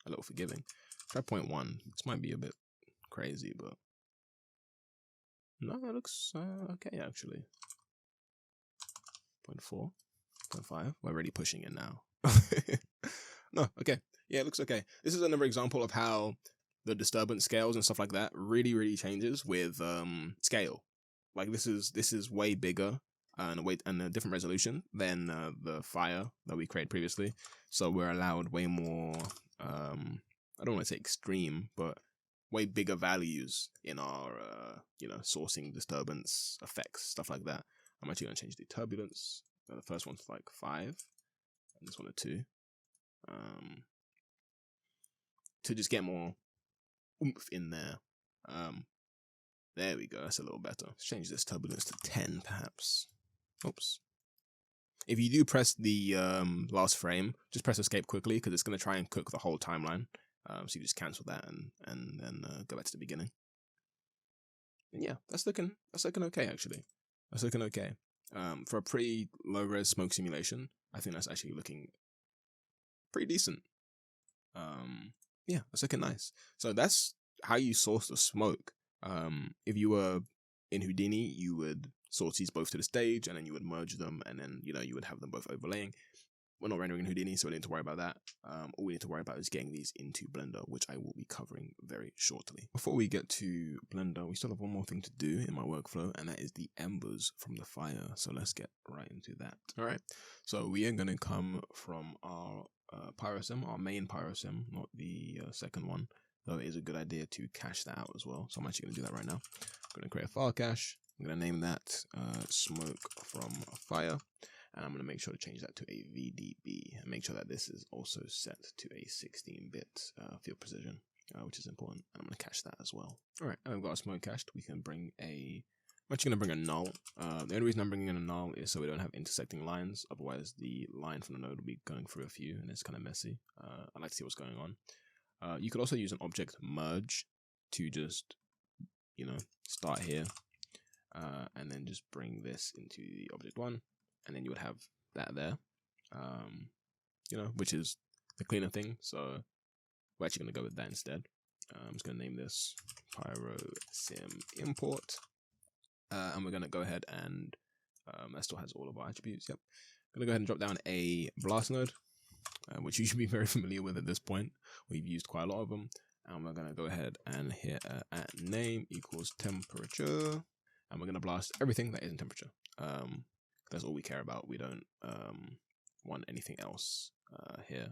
a little forgiving. Try 0.1. This might be a bit crazy, but no, it looks okay actually. 0.4, 0.5. We're already pushing it now. No, okay. Yeah, it looks okay. This is another example of how the disturbance scales and stuff like that really changes with scale. Like this is way bigger and a different resolution than the fire that we created previously. So we're allowed way more, I don't want to say extreme, but way bigger values in our, sourcing, disturbance, effects, stuff like that. I'm actually going to change the turbulence. The first one's like 5, and this one a 2. To just get more oomph in there. There we go. That's a little better. Let's change this turbulence to 10, perhaps. Oops. If you do press the last frame, just press escape quickly because it's going to try and cook the whole timeline. So you just cancel that and then go back to the beginning. And yeah, that's looking okay actually. That's looking okay. For a pretty low res smoke simulation, I think that's actually looking pretty decent. Yeah, that's looking nice. So that's how you source the smoke. If you were in Houdini, you would source these both to the stage, and then you would merge them, and then you would have them both overlaying. We're not rendering in Houdini, so we don't need to worry about that. All we need to worry about is getting these into Blender, which I will be covering very shortly. Before we get to Blender, we still have one more thing to do in my workflow, and that is the embers from the fire. So let's get right into that. All right. So we are going to come from our Pyro sim, our main Pyro sim, not the second one, though it is a good idea to cache that out as well. So I'm actually going to do that right now. I'm going to create a file cache. I'm going to name that smoke from fire. And I'm going to make sure to change that to a VDB and make sure that this is also set to a 16-bit field precision, which is important. And I'm going to cache that as well. All right, and we've got our smoke cached. We can bring I'm actually going to bring a null. The only reason I'm bringing in a null is so we don't have intersecting lines. Otherwise, the line from the node will be going through a few, and it's kind of messy. I like to see what's going on. You could also use an object merge to just, start here, and then just bring this into the object one. And then you would have that there, which is the cleaner thing. So we're actually going to go with that instead. I'm just going to name this Pyro Sim Import. And we're going to go ahead and that still has all of our attributes. Yep. I'm going to go ahead and drop down a blast node, which you should be very familiar with at this point. We've used quite a lot of them. And we're going to go ahead and hit at name equals temperature. And we're going to blast everything that isn't temperature. That's all we care about. We don't want anything else here.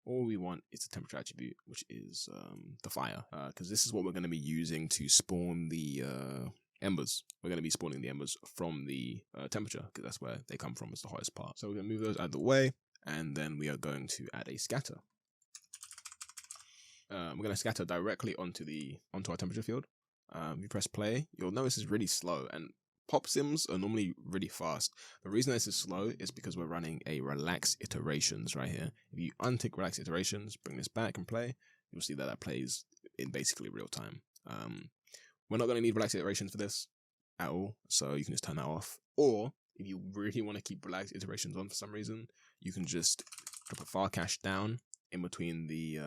All we want is the temperature attribute, which is the fire, because this is what we're going to be using to spawn the embers. We're going to be spawning the embers from the temperature, because that's where they come from. It's the hottest part. So we're going to move those out of the way, and then we are going to add a scatter. We're going to scatter directly onto our temperature field. If you press play, you'll notice it's really slow, and pop sims are normally really fast. The reason this is slow is because we're running a relax iterations right here. If you untick relax iterations, bring this back and play, you'll see that that plays in basically real time. We're not going to need relax iterations for this at all, so you can just turn that off. Or if you really want to keep relax iterations on for some reason, you can just drop a file cache down in between the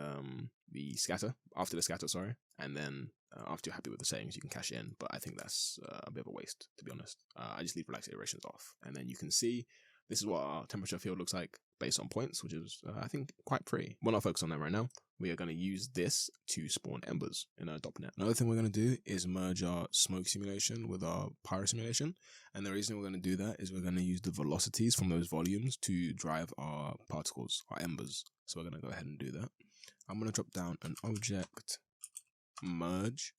scatter, after the scatter, sorry, and then after you're happy with the settings, you can cache in. But I think that's a bit of a waste, to be honest. I just leave relax iterations off, and then you can see this is what our temperature field looks like based on points, which is I think quite pretty. We're not focused on that right now. We are going to use this to spawn embers in our .NET. Another thing we're going to do is merge our smoke simulation with our pyro simulation, and the reason we're going to do that is we're going to use the velocities from those volumes to drive our particles, our embers. So we're going to go ahead and do that. I'm going to drop down an object merge.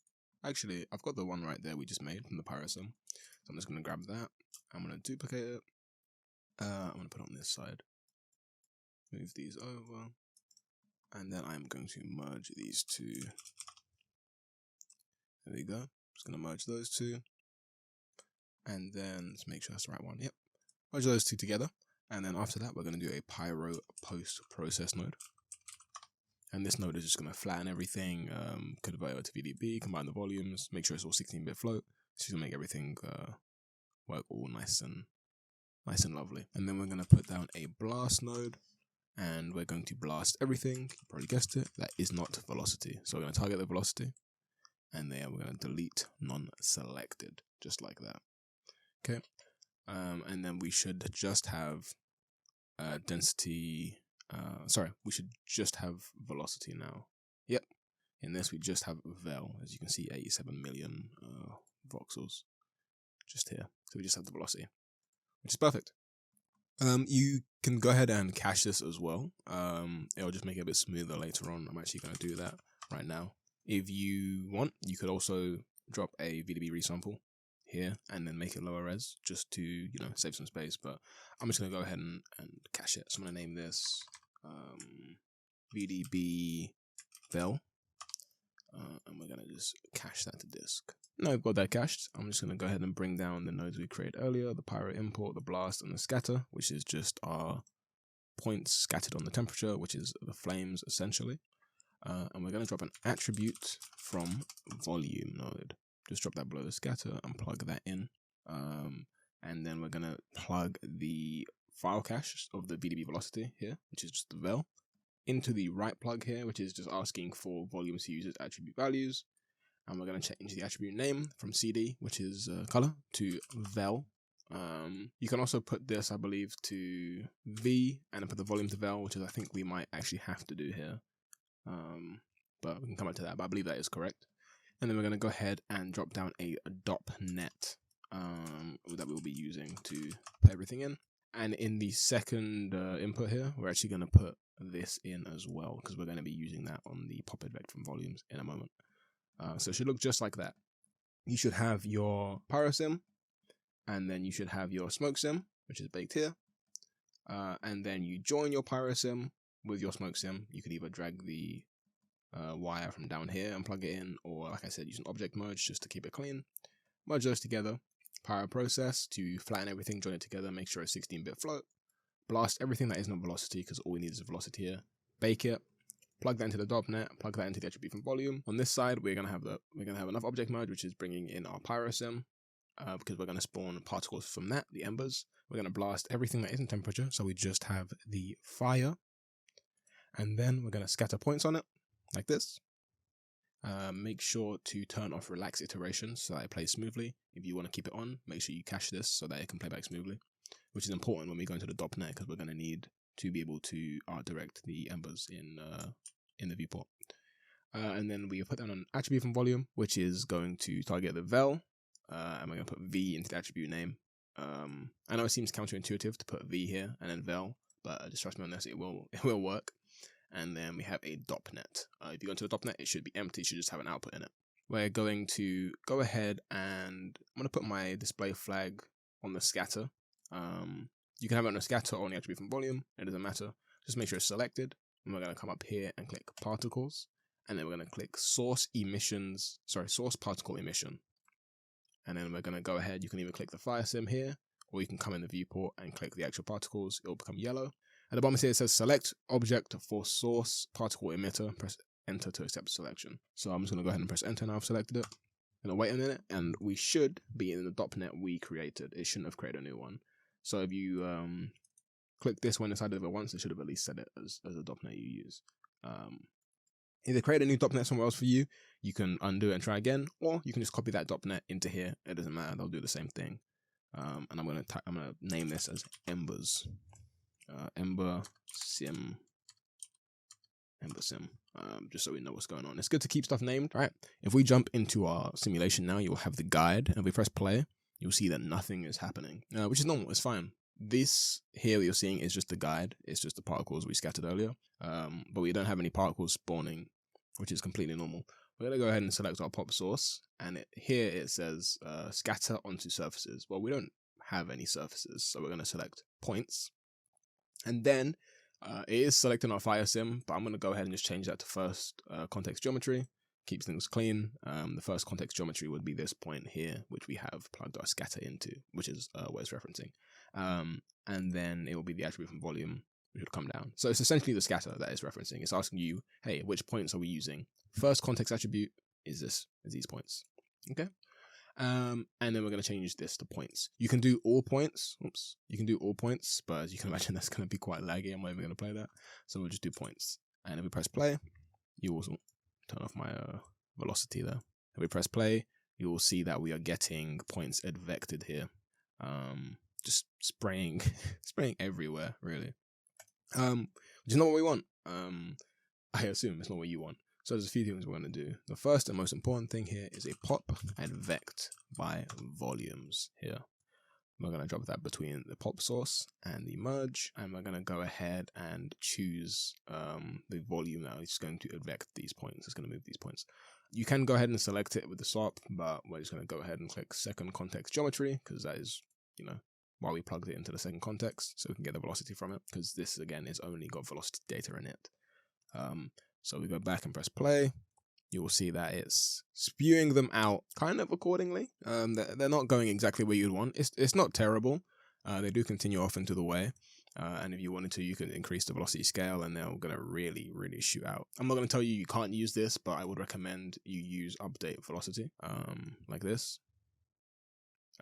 Actually, I've got the one right there we just made from the pyro sim, so I'm just going to grab that. I'm going to duplicate it. I'm going to put it on this side. Move these over. And then I'm going to merge these two. There we go. Just going to merge those two. And then let's make sure that's the right one. Yep. Merge those two together. And then after that, we're going to do a Pyro post-process node. And this node is just going to flatten everything, convert it to VDB, combine the volumes, make sure it's all 16-bit float. It's going to make everything work all nice and lovely. And then we're going to put down a blast node. And we're going to blast everything. You probably guessed it. That is not velocity. So we're going to target the velocity. And then we're going to delete non-selected. Just like that. Okay. And then we should just have density. We should just have velocity now. Yep. In this, we just have vel. As you can see, 87 million voxels. Just here. So we just have the velocity. Which is perfect. You can go ahead and cache this as well. It'll just make it a bit smoother later on. I'm actually going to do that right now. If you want, you could also drop a VDB resample here and then make it lower res just to, save some space. But I'm just going to go ahead and cache it. So I'm going to name this VDB vel. And we're going to just cache that to disk. Now I've got that cached, I'm just going to go ahead and bring down the nodes we created earlier, the pyro import, the blast, and the scatter, which is just our points scattered on the temperature, which is the flames essentially. And we're going to drop an attribute from volume node. Just drop that below the scatter and plug that in. And then we're going to plug the file cache of the VDB velocity here, which is just the vel, into the right plug here, which is just asking for volumes to use as attribute values. And we're going to change the attribute name from CD, which is color, to vel. You can also put this, I believe, to V, and then put the volume to vel, which is I think we might actually have to do here. But we can come back to that, but I believe that is correct. And then we're going to go ahead and drop down a .NET that we'll be using to put everything in. And in the second input here, we're actually going to put this in as well, because we're going to be using that on the pop effect from volumes in a moment. So it should look just like that. You should have your pyro sim, and then you should have your smoke sim, which is baked here. And then you join your pyro sim with your smoke sim. You could either drag the wire from down here and plug it in, or like I said, use an object merge just to keep it clean. Merge those together. Pyro process to flatten everything, join it together, make sure it's 16-bit float. Blast everything that isn't velocity, because all we need is a velocity here. Bake it. Plug that into the .NET, plug that into the attribute from volume. On this side, we're gonna have enough object merge, which is bringing in our pyro sim, because we're gonna spawn particles from that, the embers. We're gonna blast everything that isn't temperature, so we just have the fire, and then we're gonna scatter points on it like this. Make sure to turn off relax iterations so that it plays smoothly. If you want to keep it on, make sure you cache this so that it can play back smoothly, which is important when we go into the .NET, because we're gonna need to be able to art direct the embers in the viewport. And then we put down an attribute from volume, which is going to target the vel, and we're going to put V into the attribute name. I know it seems counterintuitive to put V here and then vel, but just trust me on this, it will work. And then we have a .NET. If you go into the .NET, it should be empty, it should just have an output in it. We're going to go ahead and I'm going to put my display flag on the scatter. You can have it on a scatter or on the attribute from volume, it doesn't matter. Just make sure it's selected. And we're going to come up here and click particles. And then we're going to click source particle emission. and then we're going to go ahead. You can either click the fire sim here, or you can come in the viewport and click the actual particles. It'll become yellow. At the bottom here, it says select object for source particle emitter. Press enter to accept selection. So I'm just going to go ahead and press enter now. I've selected it. And I'll wait a minute, and we should be in the .NET we created. It shouldn't have created a new one. So if you click this one inside of it once, it should have at least set it as a .NET you use. Either create a new .NET somewhere else for you, you can undo it and try again, or you can just copy that .NET into here. It doesn't matter; they'll do the same thing. And I'm gonna name this as Embers, Ember Sim, just so we know what's going on. It's good to keep stuff named, right? If we jump into our simulation now, you'll have the guide, and if we press play, you'll see that nothing is happening, which is normal. It's fine. This here that you're seeing is just the guide. It's just the particles we scattered earlier. But we don't have any particles spawning, which is completely normal. We're going to go ahead and select our pop source. And here it says scatter onto surfaces. Well, we don't have any surfaces, so we're going to select points. And then it is selecting our fire sim, but I'm going to go ahead and just change that to first context geometry. Keeps things clean. The first context geometry would be this point here, which we have plugged our scatter into, which is what it's referencing. And then it will be the attribute from volume, which would come down. So it's essentially the scatter that it's referencing. It's asking you, hey, which points are we using? First context attribute is these points. Okay. And then we're going to change this to points. You can do all points. Oops. You can do all points, but as you can imagine, that's going to be quite laggy. I'm not even going to play that. So we'll just do points. And if we press play, you will turn off my velocity there. If we press play, you will see that we are getting points advected here. Just spraying everywhere, really. Which is not what we want. I assume it's not what you want. So there's a few things we're going to do. The first and most important thing here is a pop advect by volumes here. We're going to drop that between the pop source and the merge, and we're going to go ahead and choose the volume that is going to advect these points. It's going to move these points. You can go ahead and select it with the swap, but we're just going to go ahead and click second context geometry, because that is, why we plugged it into the second context, so we can get the velocity from it, because this, again, is only got velocity data in it. So we go back and press play. You will see that it's spewing them out kind of accordingly. They're not going exactly where you'd want. It's not terrible. They do continue off into the way. And if you wanted to, you could increase the velocity scale, and they're going to really, really shoot out. I'm not going to tell you can't use this, but I would recommend you use update velocity, like this.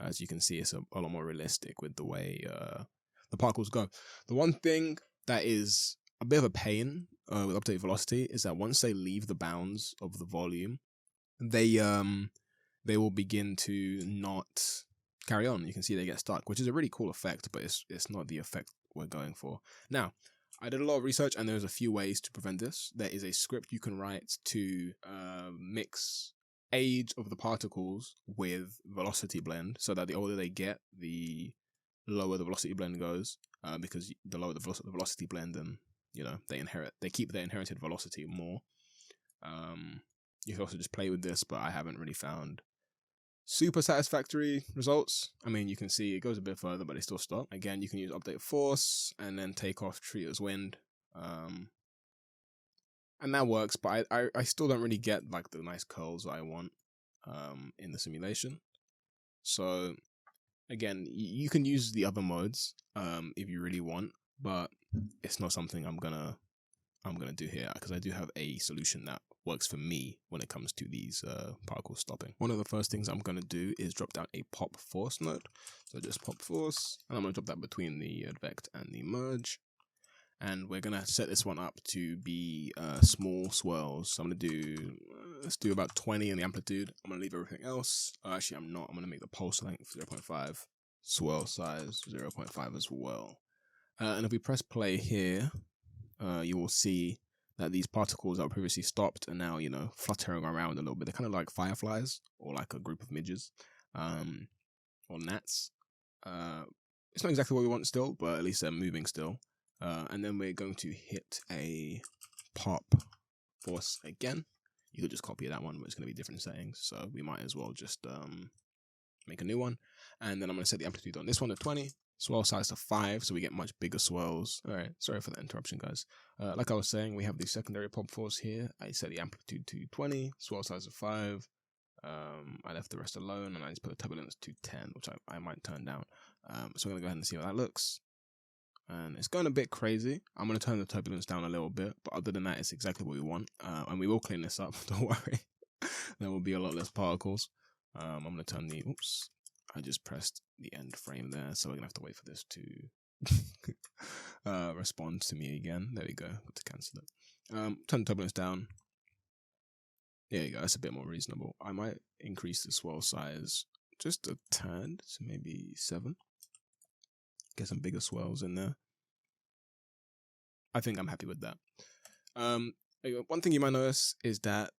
As you can see, it's a lot more realistic with the way the particles go. The one thing that is a bit of a pain with update velocity is that once they leave the bounds of the volume, they will begin to not carry on. You can see they get stuck, which is a really cool effect, but it's not the effect we're going for. Now, I did a lot of research, and there's a few ways to prevent this. There is a script you can write to mix age of the particles with velocity blend, so that the older they get, the lower the velocity blend goes, because the lower the velocity blend, then they keep their inherited velocity more. You can also just play with this, but I haven't really found super satisfactory results. I mean, you can see it goes a bit further, but they still stop. Again, you can use update force and then take off treat as wind, and that works, but I still don't really get like the nice curls I want in the simulation. So again, you can use the other modes if you really want, but it's not something I'm gonna do here, because I do have a solution that works for me when it comes to these particles stopping. One of the first things I'm gonna do is drop down a pop force node. So just pop force, and I'm gonna drop that between the advect and the merge. And we're going to set this one up to be small swirls. So I'm going to do, let's do about 20 in the amplitude. I'm going to leave everything else. Actually, I'm not. I'm going to make the pulse length 0.5. Swirl size 0.5 as well. And if we press play here, you will see that these particles that were previously stopped are now, fluttering around a little bit. They're kind of like fireflies, or like a group of midges, or gnats. It's not exactly what we want still, but at least they're moving still. And then we're going to hit a pop force again. You could just copy that one, but it's going to be different settings. So we might as well just make a new one. And then I'm going to set the amplitude on this one to 20. Swirl size to 5, so we get much bigger swirls. All right, sorry for that interruption, guys. Like I was saying, we have the secondary pop force here. I set the amplitude to 20, swirl size of 5. I left the rest alone, and I just put the turbulence to 10, which I might turn down. So we're going to go ahead and see how that looks. And it's going a bit crazy. I'm going to turn the turbulence down a little bit, but other than that, it's exactly what we want. And we will clean this up, don't worry. There will be a lot less particles. I'm going to turn the, oops, I just pressed the end frame there, so we're going to have to wait for this to respond to me again. There we go, got to cancel it. Turn the turbulence down. There you go, that's a bit more reasonable. I might increase the swirl size just a tad, so maybe 7. Get some bigger swirls in there. I think I'm happy with that. One thing you might notice is that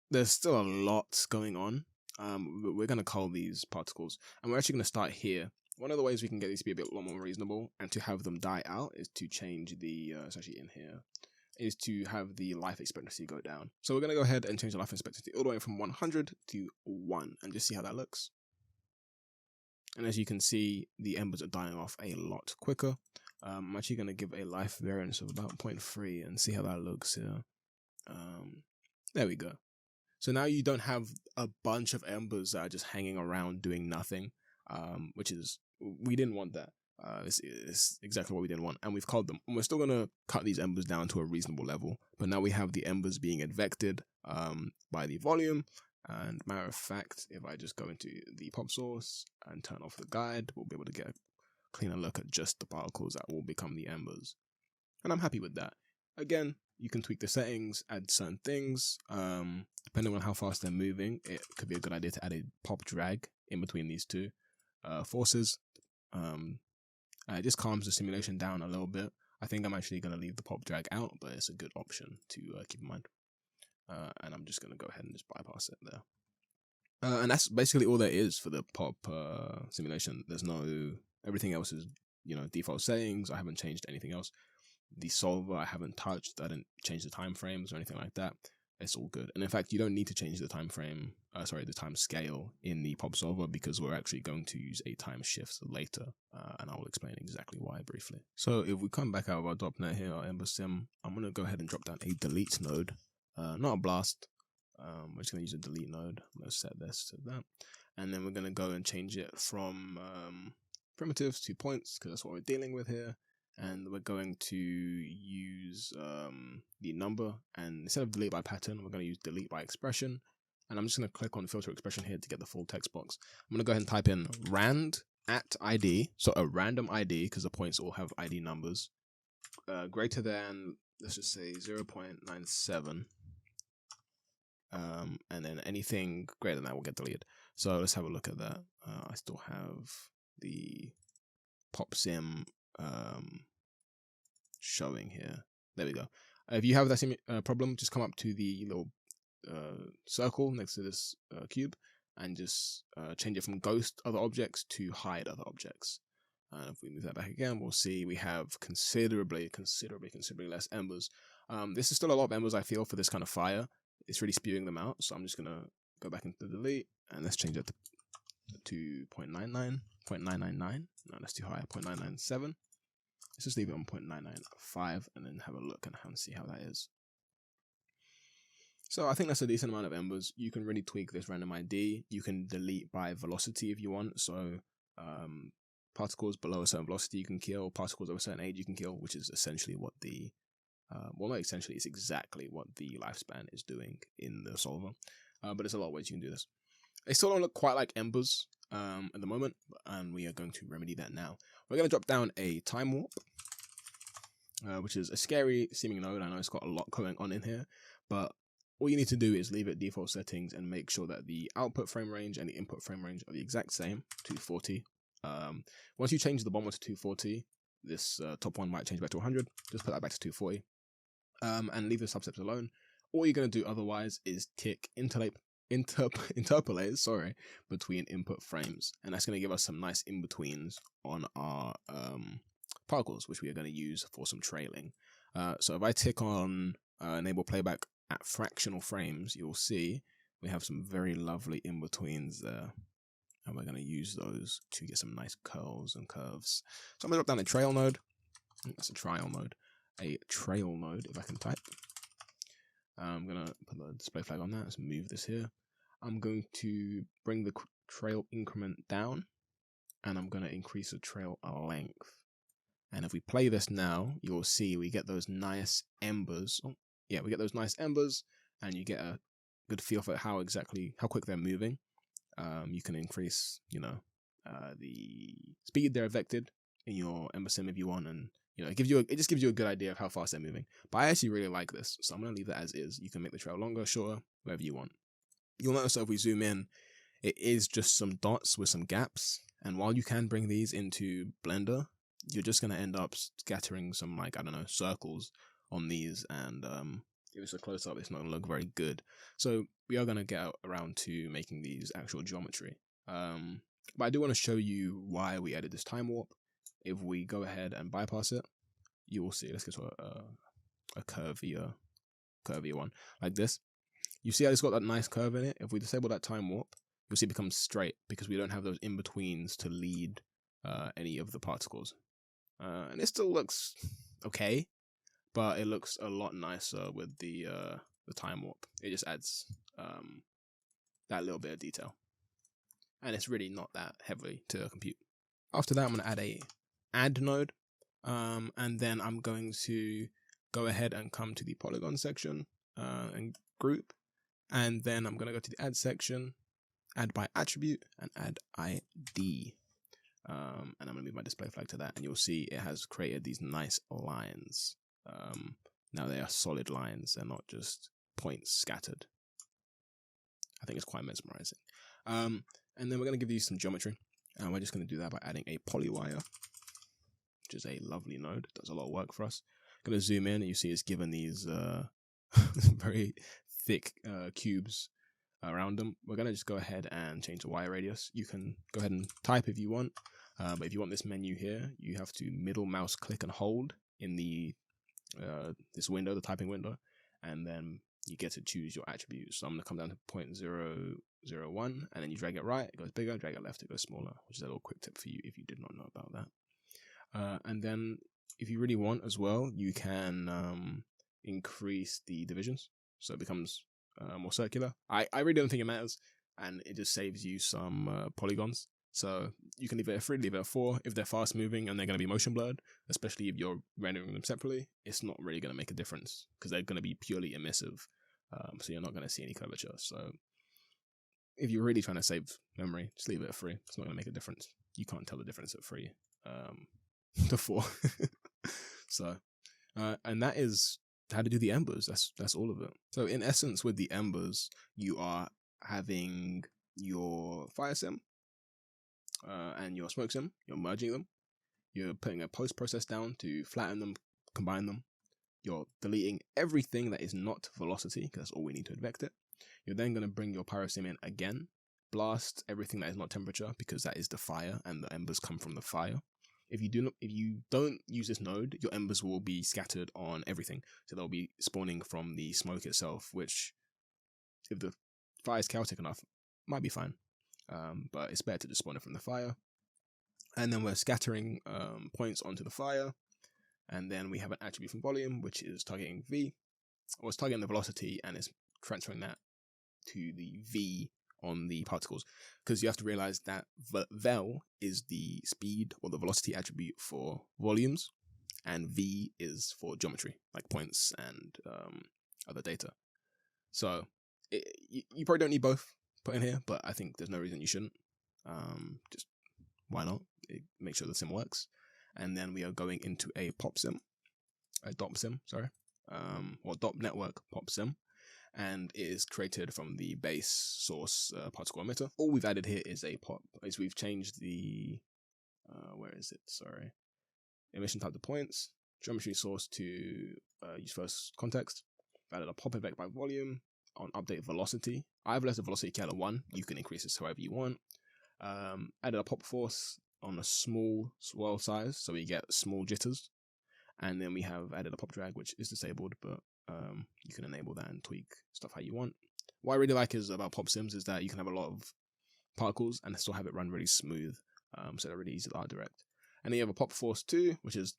there's still a lot going on. We're going to cull these particles, and we're actually going to start here. One of the ways we can get these to be a lot more reasonable and to have them die out is to change the, it's actually in here, is to have the life expectancy go down. So we're going to go ahead and change the life expectancy all the way from 100 to 1 and just see how that looks. And as you can see, the embers are dying off a lot quicker. I'm actually going to give a life variance of about 0.3 and see how that looks here. There we go. So now you don't have a bunch of embers that are just hanging around doing nothing, which is, we didn't want that. It's exactly what we didn't want, and we've culled them. And we're still going to cut these embers down to a reasonable level, but now we have the embers being advected by the volume. And matter of fact, if I just go into the pop source and turn off the guide, we'll be able to get a cleaner look at just the particles that will become the embers. And I'm happy with that. Again, you can tweak the settings, add certain things. Depending on how fast they're moving, it could be a good idea to add a pop drag in between these two forces. It just calms the simulation down a little bit. I think I'm actually going to leave the pop drag out, but it's a good option to keep in mind. And I'm just going to go ahead and just bypass it there. And that's basically all there is for the pop simulation. There's no, everything else is, default settings. I haven't changed anything else. The solver I haven't touched. I didn't change the time frames or anything like that. It's all good. And in fact, you don't need to change the time frame, the time scale in the pop solver, because we're actually going to use a time shift later. And I will explain exactly why briefly. So if we come back out of our .NET here, our Ember Sim, I'm going to go ahead and drop down a delete node. Not a blast. We're just going to use a delete node. Let's set this to that. And then we're going to go and change it from primitives to points, because that's what we're dealing with here. And we're going to use the number, and instead of delete by pattern, we're going to use delete by expression. And I'm just going to click on filter expression here to get the full text box. I'm going to go ahead and type in rand at ID, so a random ID, because the points all have ID numbers, greater than, let's just say 0.97. And then anything greater than that will get deleted. So let's have a look at that. I still have the pop sim showing here. There we go. If you have that problem, just come up to the little circle next to this cube and just change it from ghost other objects to hide other objects. And if we move that back again, we'll see we have considerably less embers. This is still a lot of embers, I feel, for this kind of fire. It's really spewing them out. So I'm just going to go back into the delete, and let's change that to 0.99, 0.999. No, that's too high, 0.997. Let's just leave it on 0.995 and then have a look and see how that is. So I think that's a decent amount of embers. You can really tweak this random ID. You can delete by velocity if you want. So particles below a certain velocity you can kill, particles of a certain age you can kill, which is essentially what the, well, not essentially, it's exactly what the lifespan is doing in the solver. But there's a lot of ways you can do this. They still don't look quite like embers at the moment, and we are going to remedy that now. We're going to drop down a time warp, which is a scary seeming node. I know it's got a lot going on in here, but all you need to do is leave it default settings and make sure that the output frame range and the input frame range are the exact same, 240. Once you change the bomber to 240, this top one might change back to 100. Just put that back to 240, and leave the substeps alone. All you're going to do otherwise is tick interpolate between input frames, and that's going to give us some nice in-betweens on our particles, which we are going to use for some trailing. So if I tick on enable playback at fractional frames, you'll see we have some very lovely in-betweens there, and we're going to use those to get some nice curls and curves. So I'm going to drop down a trail node. That's a trail node. A trail node, if I can type. I'm going to put the display flag on that. Let's move this here. I'm going to bring the trail increment down, and I'm going to increase the trail length. And if we play this now, you'll see we get those nice embers. Oh, yeah, we get those nice embers, and you get a good feel for how quick they're moving. You can increase, the speed they're affected in your ember sim if you want, and it just gives you a good idea of how fast they're moving. But I actually really like this, so I'm gonna leave it as is. You can make the trail longer, shorter, whatever you want. You'll notice that if we zoom in, it is just some dots with some gaps. And while you can bring these into Blender, you're just gonna end up scattering some, like, I don't know, circles on these, and if it's a close up, it's not gonna look very good. So we are gonna get around to making these actual geometry. But I do want to show you why we added this time warp. If we go ahead and bypass it, you will see. Let's get to a curvier one like this. You see how it's got that nice curve in it? If we disable that time warp, you'll see it becomes straight because we don't have those in-betweens to lead any of the particles. And it still looks okay, but it looks a lot nicer with the time warp. It just adds that little bit of detail. And it's really not that heavy to compute. After that, I'm going to add a add node. And then I'm going to go ahead and come to the polygon section and group. And then I'm going to go to the add section, add by attribute, and add ID. And I'm going to move my display flag to that. And you'll see it has created these nice lines. Now they are solid lines. They're not just points scattered. I think it's quite mesmerizing. And then we're going to give you some geometry. And we're just going to do that by adding a polywire, which is a lovely node. It does a lot of work for us. I'm going to zoom in, and you see it's given these very thick cubes around them. We're going to just go ahead and change the wire radius. You can go ahead and type if you want. But if you want this menu here, you have to middle mouse click and hold in the this window, the typing window, and then you get to choose your attributes. So I'm going to come down to 0.001, and then you drag it right, it goes bigger, drag it left, it goes smaller, which is a little quick tip for you if you did not know about that. And then if you really want as well, you can increase the divisions, so it becomes more circular. I really don't think it matters, and it just saves you some polygons. So you can leave it at 3, leave it at 4. If they're fast moving and they're going to be motion blurred, especially if you're rendering them separately, it's not really going to make a difference because they're going to be purely emissive. So you're not going to see any curvature. So if you're really trying to save memory, just leave it at 3. It's not going to make a difference. You can't tell the difference at 3 to 4. So, and that is how to do the embers. That's all of it. So in essence, with the embers, you are having your fire sim and your smoke sim. You're merging them. You're putting a post process down to flatten them, combine them. You're deleting everything that is not velocity, because that's all we need to advect it. You're then going to bring your pyro sim in again, blast everything that is not temperature, because that is the fire, and the embers come from the fire. If you don't use this node, your embers will be scattered on everything. So they'll be spawning from the smoke itself, which, if the fire is chaotic enough, might be fine. But it's better to just spawn it from the fire. And then we're scattering points onto the fire. And then we have an attribute from volume, which is targeting V, or it's targeting the velocity, and it's transferring that to the V on the particles. Because you have to realize that vel is the speed or the velocity attribute for volumes, and V is for geometry, like points and other data. So you probably don't need both put in here, but I think there's no reason you shouldn't. Just why not? Make sure the sim works. And then we are going into a DOP sim, or DOP network pop sim, and it is created from the base source particle emitter. All we've added here is a pop. Is we've changed the emission type to points, geometry source to use first context. We've added a pop effect by volume on update velocity. I've left the velocity scale at 1. You can increase this however you want. Added a pop force on a small swirl size, so we get small jitters. And then we have added a pop drag, which is disabled, but you can enable that and tweak stuff how you want. What I really like is about pop sims is that you can have a lot of particles and still have it run really smooth, so they're really easy to art direct. And then you have a pop force 2, which is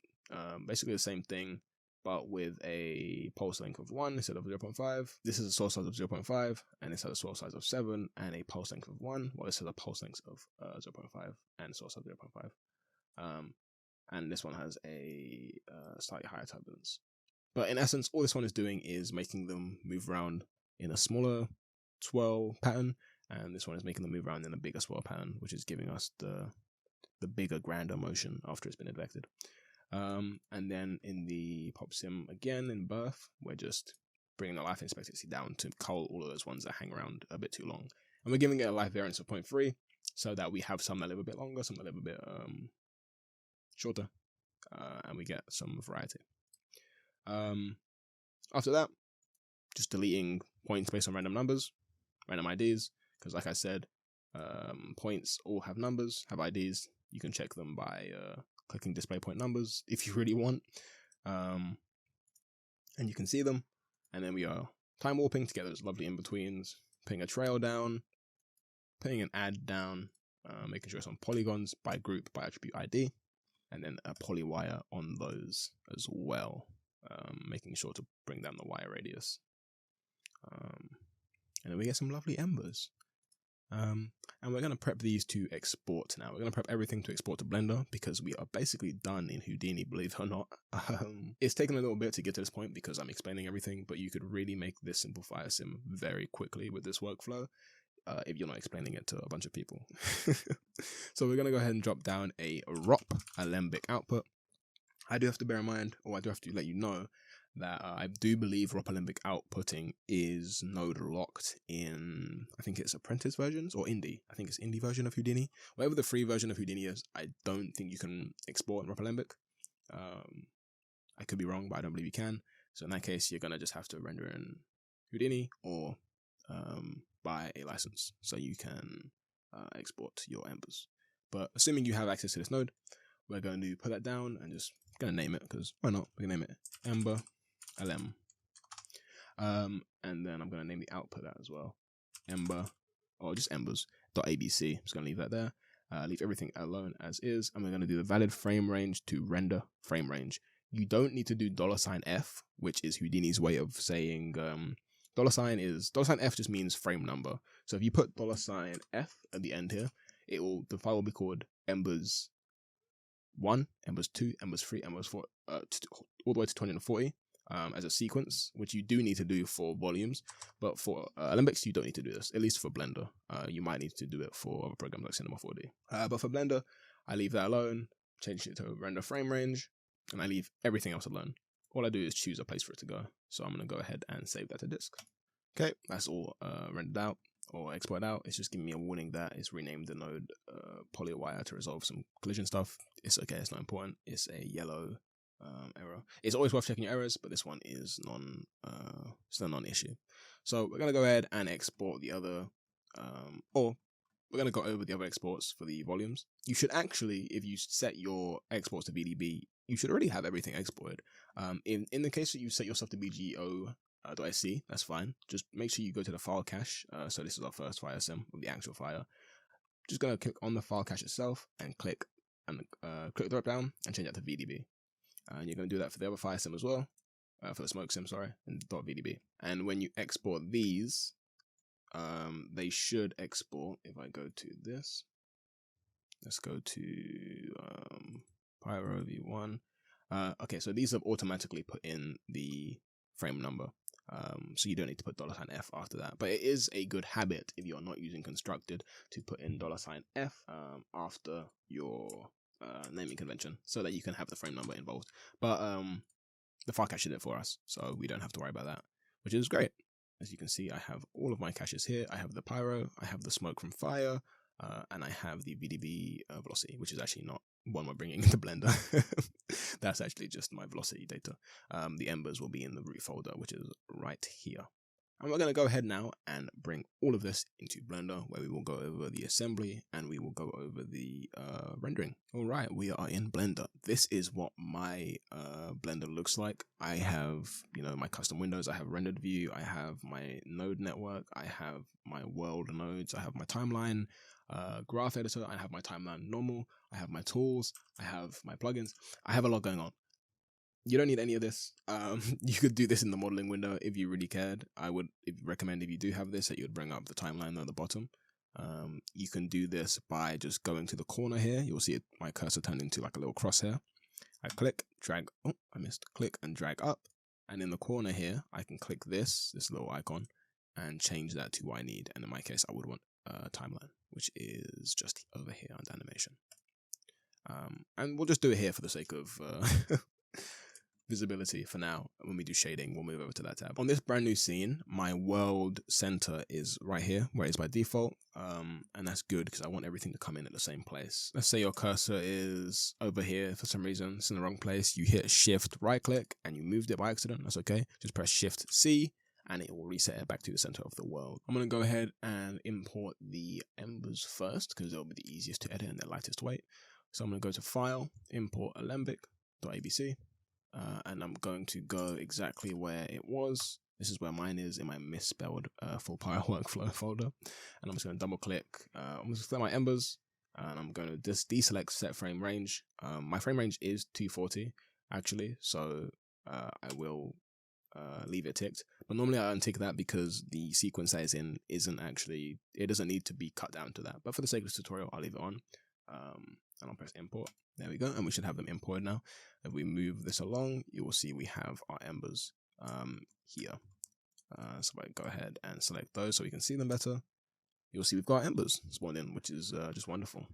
basically the same thing, but with a pulse length of 1 instead of 0.5. This is a source size of 0.5, and this has a source size of 7 and a pulse length of 1. Well, this has a pulse length of 0.5 and source size of 0.5. And this one has a slightly higher turbulence. But in essence, all this one is doing is making them move around in a smaller swirl pattern, and this one is making them move around in a bigger swirl pattern, which is giving us the bigger, grander motion after it's been advected. And then in the pop sim again in birth, we're just bringing the life expectancy down to cull all of those ones that hang around a bit too long, and we're giving it a life variance of 0.3 so that we have some that live a bit longer, some that live a bit shorter, and we get some variety. After that, just deleting points based on random numbers, random IDs, because like I said, points all have numbers, have IDs. You can check them by clicking display point numbers if you really want, and you can see them. And then we are time warping to get those lovely in-betweens, putting a trail down, putting an add down, making sure it's on polygons by group by attribute ID, and then a poly wire on those as well, making sure to bring down the wire radius. And then we get some lovely embers. And we're going to prep these to export now. We're going to prep everything to export to Blender because we are basically done in Houdini, believe it or not. It's taken a little bit to get to this point because I'm explaining everything, but you could really make this simple fire sim very quickly with this workflow if you're not explaining it to a bunch of people. So we're going to go ahead and drop down a ROP alembic output. I do have to bear in mind, or I do have to let you know, that I do believe ROP alembic outputting is node locked in, I think it's Apprentice versions or Indie. I think it's Indie version of Houdini. Whatever the free version of Houdini is, I don't think you can export ROP alembic. I could be wrong, but I don't believe you can. So in that case, you're going to just have to render in Houdini or buy a license so you can export your embers. But assuming you have access to this node, we're going to put that down and just going to name it, because why not? We're going to name it Ember LM. And then I'm going to name the output that as well. Ember, or just embers.abc. I'm just going to leave that there. Leave everything alone as is. And we're going to do the valid frame range to render frame range. You don't need to do $F, which is Houdini's way of saying $F just means frame number. So if you put $F at the end here, the file will be called embers 1, embers 2, embers 3, embers 4, all the way to 2040 as a sequence, which you do need to do for volumes, but for Alembics you don't need to do this, at least for Blender. You might need to do it for other programs like Cinema 4D. But for Blender, I leave that alone, change it to render frame range, and I leave everything else alone. All I do is choose a place for it to go. So I'm going to go ahead and save that to disk. Okay, that's all rendered out or exported out. It's just giving me a warning that it's renamed the node polywire to resolve some collision stuff. It's okay, it's not important. It's a yellow error. It's always worth checking your errors, but this one is still non-issue. So we're going to go ahead and export the other, or we're going to go over the other exports for the volumes. You should actually, if you set your exports to VDB, you should already have everything exported. In the case that you set yourself to BGO.sc, that's fine. Just make sure you go to the file cache. So this is our first fire sim with the actual fire. Just going to click on the file cache itself and click the drop down and change that to VDB. And you're going to do that for the other fire sim as well, for the smoke sim, sorry, in .vdb. And when you export these, they should export. If I go to this, let's go to Pyro V1. Okay, so these have automatically put in the frame number, so you don't need to put $F after that. But it is a good habit if you're not using constructed to put in $F after your naming convention, so that you can have the frame number involved. But the file cache did it for us, so we don't have to worry about that, which is great. As you can see, I have all of my caches here. I have the pyro, I have the smoke from fire, and I have the VDB velocity, which is actually not one we're bringing into Blender. That's actually just my velocity data. The embers will be in the root folder, which is right here. And we're going to go ahead now and bring all of this into Blender, where we will go over the assembly and we will go over the rendering. All right, we are in Blender. This is what my Blender looks like. I have, my custom windows. I have rendered view. I have my node network. I have my world nodes. I have my timeline graph editor. I have my timeline normal. I have my tools. I have my plugins. I have a lot going on. you don't need any of this. You could do this in the modeling window if you really cared. I would recommend, if you do have this, that you would bring up the timeline at the bottom. You can do this by just going to the corner here. You'll see my cursor turned into like a little crosshair. I click, drag, click and drag up. And in the corner here, I can click this little icon and change that to what I need. And in my case, I would want timeline, which is just over here under animation. And we'll just do it here for the sake of visibility for now. When we do shading, we'll move over to that tab. On this brand new scene, my world center is right here, where it is by default. And that's good because I want everything to come in at the same place. Let's say your cursor is over here for some reason, it's in the wrong place. You hit Shift right click and you moved it by accident. That's okay. Just press Shift C and it will reset it back to the center of the world. I'm going to go ahead and import the embers first because they'll be the easiest to edit and the lightest weight. So I'm going to go to File, Import Alembic.abc. And I'm going to go exactly where it was. This is where mine is in my misspelled full Pyro Workflow folder. And I'm just going to double click. I'm going to select my embers. And I'm going to just deselect set frame range. My frame range is 240 actually. So I will leave it ticked. But normally I untick that because the sequence that is in isn't actually, it doesn't need to be cut down to that. But for the sake of this tutorial, I'll leave it on. And I'll press import. There we go. And we should have them imported now. If we move this along, you will see we have our embers here. So I go ahead and select those so we can see them better. You'll see we've got embers spawned in, which is just wonderful.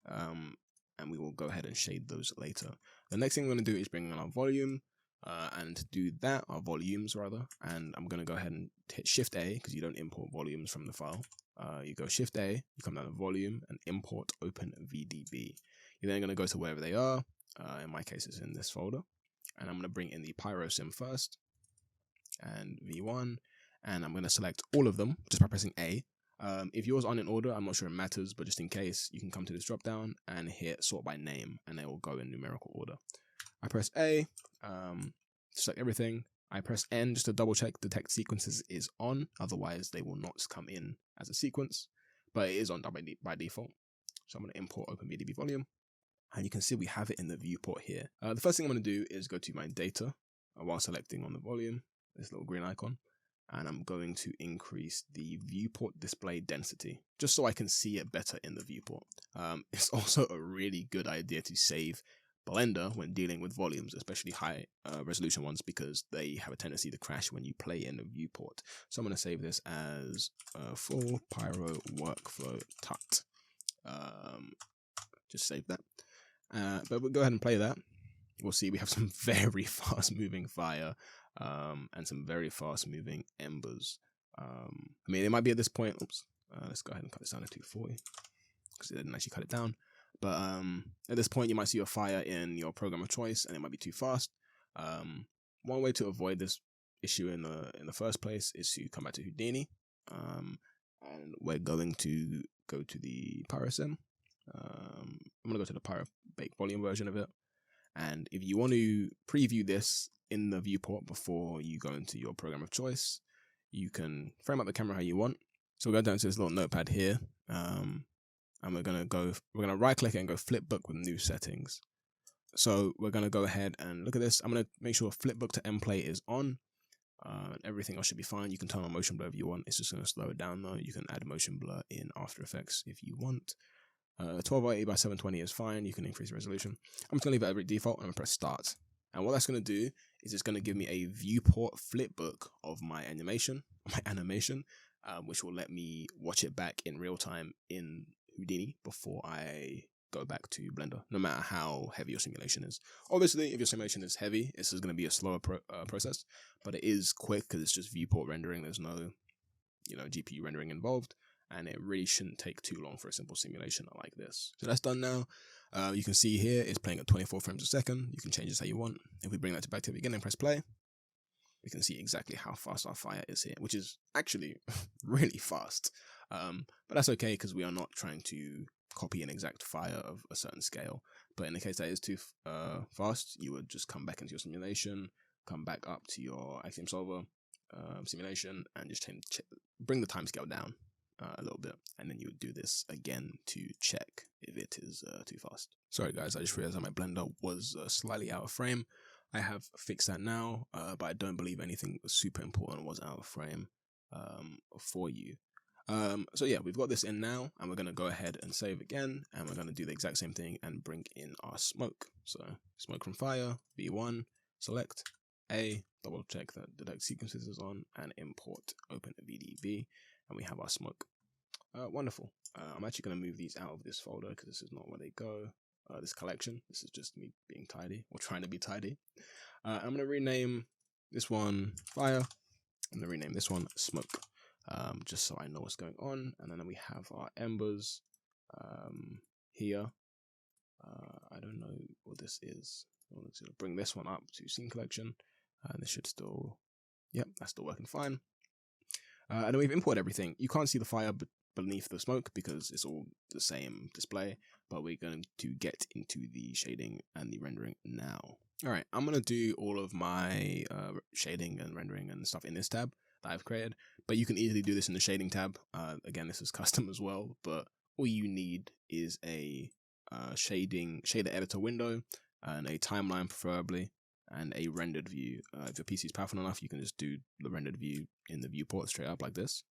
And we will go ahead and shade those later. The next thing we're going to do is bring in our volume. And to do that, our volumes rather. And I'm going to go ahead and hit Shift A because you don't import volumes from the file. You go Shift A, you come down to volume and import open VDB. You're then going to go to wherever they are. In my case, it's in this folder. And I'm going to bring in the Pyro sim first and V1. And I'm going to select all of them just by pressing A. If yours aren't in order, I'm not sure it matters, but just in case, you can come to this drop down and hit sort by name and they will go in numerical order. I press A, select everything. I press N just to double check detect sequences is on, otherwise they will not come in as a sequence, but it is on by default. So I'm going to import OpenVDB volume, and you can see we have it in the viewport here. The first thing I'm going to do is go to my data while selecting on the volume, this little green icon, and I'm going to increase the viewport display density, just so I can see it better in the viewport. It's also a really good idea to save Blender when dealing with volumes, especially high resolution ones, because they have a tendency to crash when you play in the viewport. So I'm going to save this as full Pyro Workflow tut. Just save that. But we'll go ahead and play that. We'll see we have some very fast moving fire and some very fast moving embers. I mean, it might be at this point. Oops. Let's go ahead and cut this down to 240 because it didn't actually cut it down. But at this point, you might see a fire in your program of choice, and it might be too fast. One way to avoid this issue in the first place is to come back to Houdini, and we're going to go to the Pyro sim. I'm going to go to the Pyro Bake volume version of it, and if you want to preview this in the viewport before you go into your program of choice, you can frame up the camera how you want. So we'll go down to this little notepad here. And we're gonna right click it and go flip book with new settings. So we're gonna go ahead and look at this. I'm gonna make sure flip book to end play is on. Everything else should be fine. You can turn on motion blur if you want. It's just gonna slow it down though. You can add motion blur in After Effects if you want. 1280 by 720 is fine. You can increase the resolution. I'm just gonna leave it at default and I'm gonna press start. And what that's gonna do is it's gonna give me a viewport flip book of my animation, which will let me watch it back in real time in Houdini before I go back to Blender, no matter how heavy your simulation is. Obviously, if your simulation is heavy, this is going to be a slower process, but it is quick because it's just viewport rendering. There's no, GPU rendering involved, and it really shouldn't take too long for a simple simulation like this. So that's done now. You can see here it's playing at 24 frames a second. You can change this how you want. If we bring that back to the beginning, press play, we can see exactly how fast our fire is here, which is actually really fast. But that's okay because we are not trying to copy an exact fire of a certain scale. But in the case that is too fast, you would just come back into your simulation, come back up to your Axiom Solver simulation, and just bring the timescale down a little bit. And then you would do this again to check if it is too fast. Sorry guys, I just realized that my Blender was slightly out of frame. I have fixed that now, but I don't believe anything super important was out of frame for you. So yeah, we've got this in now, and we're going to go ahead and save again, and we're going to do the exact same thing and bring in our smoke. So smoke from fire, V1, select A, double check that detect sequences is on, and import, open a VDB, and we have our smoke. Wonderful. I'm actually going to move these out of this folder because this is not where they go. This collection, this is just me being tidy, or trying to be tidy. I'm going to rename this one fire. I'm going to rename this one smoke. Just so I know what's going on. And then we have our embers here. I don't know what this is. I want to bring this one up to scene collection, and this should still, yep, that's still working fine. And then we've imported everything. You can't see the fire beneath the smoke because it's all the same display, but we're going to get into the shading and the rendering now. All right, I'm going to do all of my shading and rendering and stuff in this tab that I've created, but you can easily do this in the shading tab. Again, this is custom as well, but all you need is a shader editor window and a timeline preferably, and a rendered view. If your PC is powerful enough, you can just do the rendered view in the viewport straight up like this.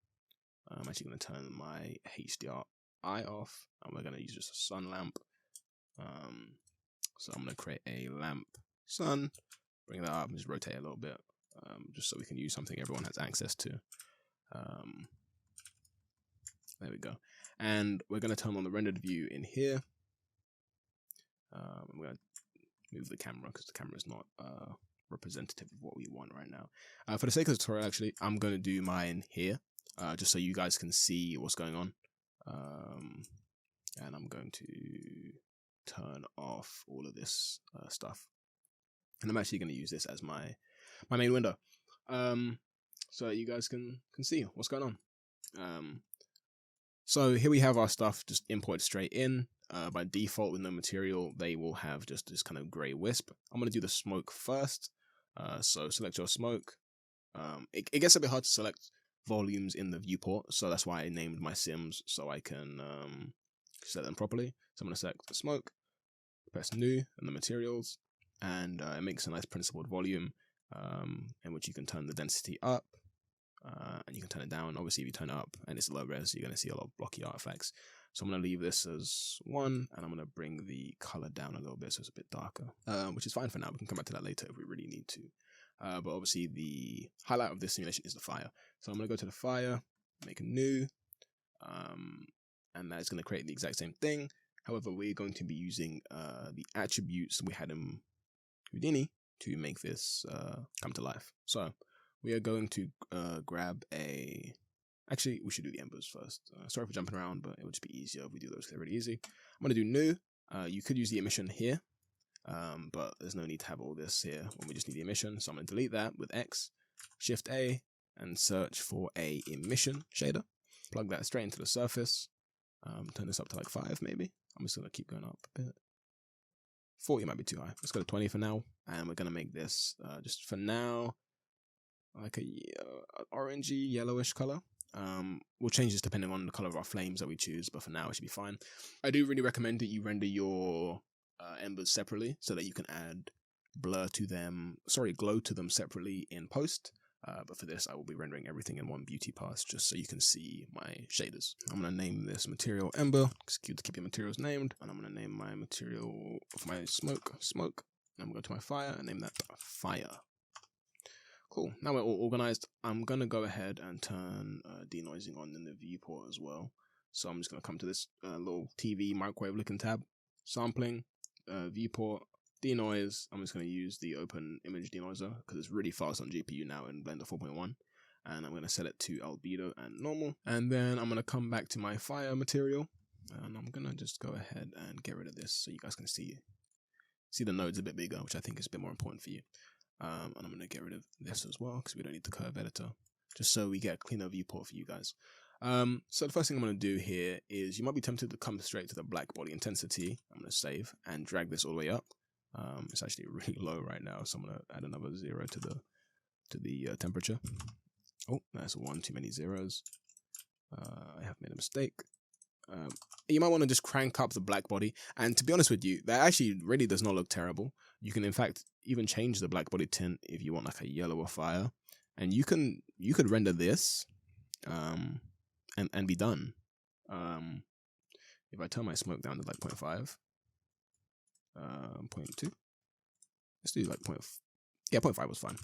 I'm actually going to turn my HDRI off, and we're going to use just a sun lamp. So I'm going to create a lamp sun, bring that up and just rotate a little bit, just so we can use something everyone has access to. There we go. And we're going to turn on the rendered view in here. I'm going to move the camera because the camera is not representative of what we want right now. For the sake of the tutorial, actually, I'm going to do mine here, just so you guys can see what's going on. And I'm going to turn off all of this stuff. And I'm actually going to use this as my main window, so you guys can see what's going on. So here we have our stuff just imported straight in. By default, with no material, they will have just this kind of gray wisp. I'm going to do the smoke first. So select your smoke. It gets a bit hard to select volumes in the viewport, so that's why I named my sims so I can set them properly. So I'm going to select the smoke, press new and the materials, and it makes a nice principled volume in which you can turn the density up. And you can turn it down. Obviously, if you turn it up and it's low res, you're going to see a lot of blocky artifacts. So I'm going to leave this as 1, and I'm going to bring the color down a little bit so it's a bit darker, which is fine for now. We can come back to that later if we really need to. But obviously, the highlight of this simulation is the fire. So I'm going to go to the fire, make a new, and that is going to create the exact same thing. However, we're going to be using the attributes we had in Houdini to make this come to life. So we are going to grab a... Actually, we should do the embers first. Sorry for jumping around, but it would just be easier if we do those. They're really easy. I'm going to do new. You could use the emission here, but there's no need to have all this here when we just need the emission. So I'm going to delete that with X, Shift A, and search for a emission shader. Plug that straight into the surface. Turn this up to like 5 maybe. I'm just going to keep going up a bit. 40 might be too high. Let's go to 20 for now. And we're going to make this, just for now, like a orangey, yellowish color. We'll change this depending on the color of our flames that we choose, but for now it should be fine. I do really recommend that you render your embers separately so that you can add glow to them separately in post. But for this, I will be rendering everything in one beauty pass just so you can see my shaders. I'm going to name this material ember. It's cute to keep your materials named. And I'm going to name my material of my smoke. And I'm going to go to my fire and name that fire. Cool. Now we're all organized. I'm going to go ahead and turn denoising on in the viewport as well. So I'm just going to come to this little TV microwave looking tab. Sampling, viewport, denoise. I'm just going to use the open image denoiser because it's really fast on GPU now in Blender 4.1. And I'm going to set it to albedo and normal. And then I'm going to come back to my fire material. And I'm going to just go ahead and get rid of this so you guys can see the nodes a bit bigger, which I think is a bit more important for you. And I'm going to get rid of this as well because we don't need the curve editor, just so we get a cleaner viewport for you guys. So the first thing I'm going to do here is you might be tempted to come straight to the black body intensity. I'm going to save and drag this all the way up. It's actually really low right now, so I'm going to add another 0 to the temperature. Oh, that's 1 too many zeros. I have made a mistake. You might want to just crank up the black body, and to be honest with you, that actually really does not look terrible. You can in fact even change the black body tint if you want like a yellower fire, and you could render this and be done. If I turn my smoke down to like 0.5, 0.2, let's do like 0.5 was fine.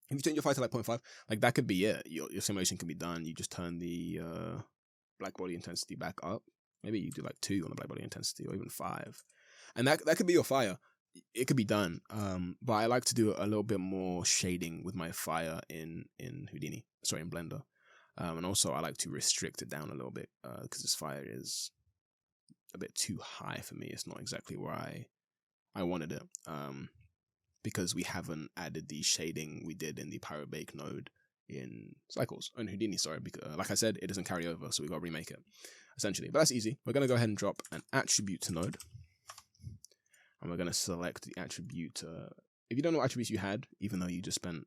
If you change your fire to like 0.5, like that could be it. Your simulation can be done. You just turn the black body intensity back up. Maybe you do like 2 on the black body intensity, or even 5, and that could be your fire. It could be done. But I like to do a little bit more shading with my fire in Houdini, sorry, in Blender. And also I like to restrict it down a little bit because this fire is a bit too high for me. It's not exactly where I wanted it. Because we haven't added the shading we did in the Pyro Bake node in Cycles, in Houdini, sorry, because like I said, it doesn't carry over, so we got to remake it, essentially. But that's easy. We're going to go ahead and drop an attribute to node, and we're going to select the attribute. If you don't know what attributes you had, even though you just spent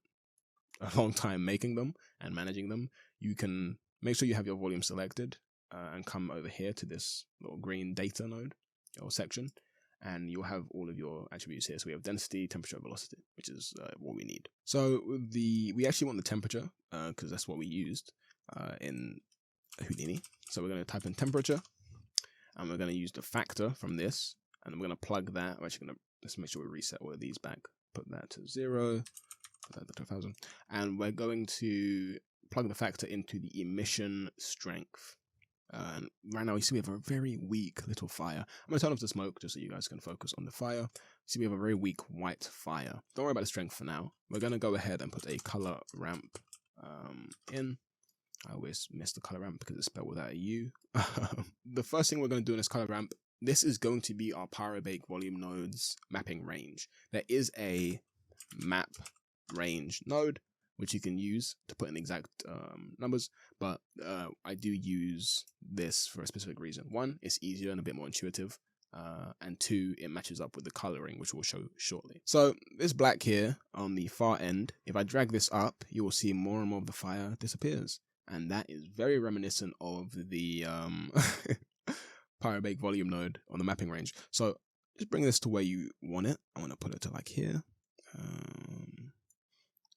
a long time making them and managing them, you can make sure you have your volume selected and come over here to this little green data node or section, and you'll have all of your attributes here. So we have density, temperature, velocity, which is what we need. So we actually want the temperature because that's what we used in Houdini. So we're going to type in temperature, and we're going to use the factor from this, and we're going to plug that. We're actually going to, let's make sure we reset all of these back. Put that to 0, put that to 1000, and we're going to plug the factor into the emission strength. And right now, you see we have a very weak little fire. I'm going to turn off the smoke just so you guys can focus on the fire. You see we have a very weak white fire. Don't worry about the strength for now. We're going to go ahead and put a color ramp in. I always miss the color ramp because it's spelled without a U. The first thing we're going to do in this color ramp, this is going to be our Pyro Bake volume nodes mapping range. There is a map range node which you can use to put in exact numbers, but I do use this for a specific reason. 1, it's easier and a bit more intuitive, and 2, it matches up with the coloring, which we'll show shortly. So this black here on the far end, if I drag this up, you will see more and more of the fire disappears, and that is very reminiscent of the Pyro Bake volume node on the mapping range. So just bring this to where you want it. I want to put it to like here.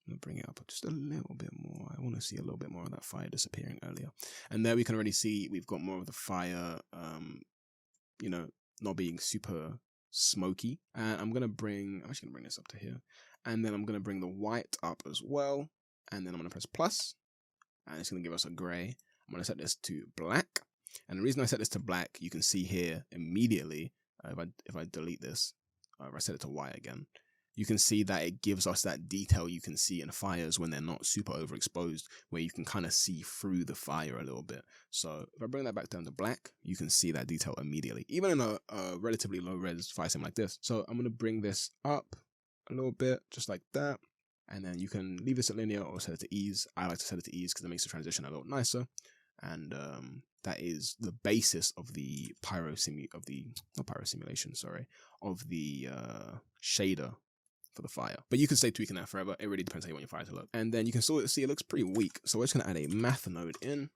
I'm going to bring it up just a little bit more. I want to see a little bit more of that fire disappearing earlier. And there we can already see we've got more of the fire, you know, not being super smoky. And I'm actually going to bring this up to here. And then I'm going to bring the white up as well. And then I'm going to press plus. And it's going to give us a gray. I'm going to set this to black. And the reason I set this to black, you can see here immediately, if I delete this, if I set it to white again, you can see that it gives us that detail you can see in fires when they're not super overexposed, where you can kind of see through the fire a little bit. So if I bring that back down to black, you can see that detail immediately, even in a relatively low res fire sim like this. So I'm going to bring this up a little bit, just like that. And then you can leave this at linear or set it to ease. I like to set it to ease because it makes the transition a little nicer. And that is the basis of the of the shader for the fire. But you can stay tweaking that forever. It really depends how you want your fire to look. And then you can still see it looks pretty weak. So we're just going to add a math node in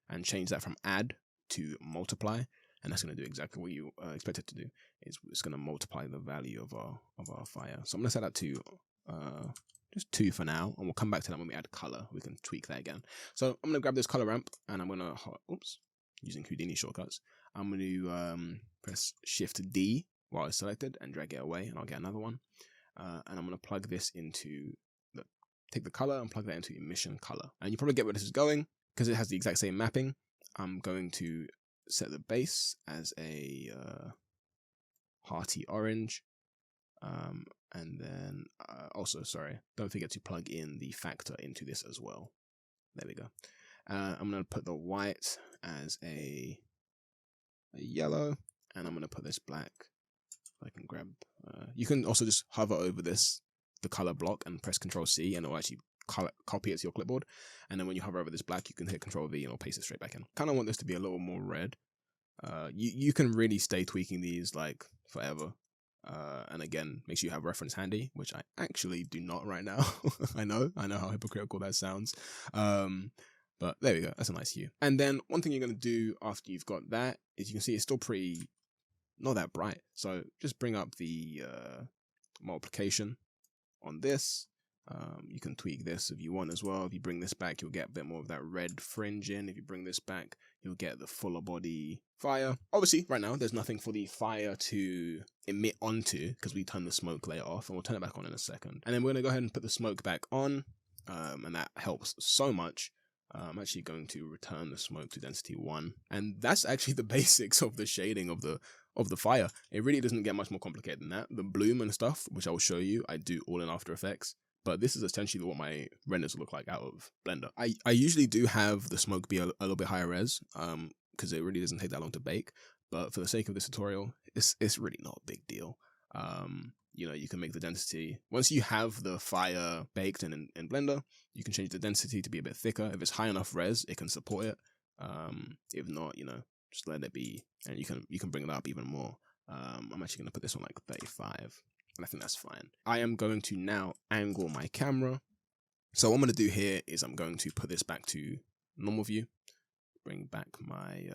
and change that from add to multiply. And that's going to do exactly what you expect it to do. It's going to multiply the value of our fire. So I'm going to set that to just 2 for now. And we'll come back to that when we add color. We can tweak that again. So I'm going to grab this color ramp and I'm going to, using Houdini shortcuts, I'm going to press Shift D while it's selected and drag it away, and I'll get another one. And I'm going to plug this into take the color and plug that into emission color. And you probably get where this is going because it has the exact same mapping. I'm going to set the base as a hearty orange. And then also, sorry, don't forget to plug in the factor into this as well. There we go. I'm going to put the white as a yellow, and I'm going to put this black. I can grab, you can also just hover over the color block and press Control C, and it'll actually copy it to your clipboard. And then when you hover over this black, you can hit Control V and it'll paste it straight back in. Kind of want this to be a little more red. You can really stay tweaking these like forever. And again, make sure you have reference handy, which I actually do not right now. I know how hypocritical that sounds. But there we go. That's a nice hue. And then one thing you're going to do after you've got that is you can see it's still pretty not that bright. So just bring up the multiplication on this. You can tweak this if you want as well. If you bring this back, you'll get a bit more of that red fringe in. If you bring this back, you'll get the fuller body fire. Obviously, right now, there's nothing for the fire to emit onto because we turn the smoke layer off, and we'll turn it back on in a second. And then we're going to go ahead and put the smoke back on, and that helps so much. I'm actually going to return the smoke to density 1. And that's actually the basics of the shading of the fire. It really doesn't get much more complicated than that. The bloom and stuff, which I will show you, I do all in After Effects. But this is essentially what my renders look like out of Blender. I usually do have the smoke be a little bit higher res, because it really doesn't take that long to bake. But for the sake of this tutorial, it's really not a big deal. You know, you can make the density, once you have the fire baked in Blender, you can change the density to be a bit thicker. If it's high enough res, it can support it. If not, you know, just let it be, and you can bring it up even more. I'm actually going to put this on like 35, and I think that's fine. I am going to now angle my camera. So what I'm going to do here is I'm going to put this back to normal view, bring back my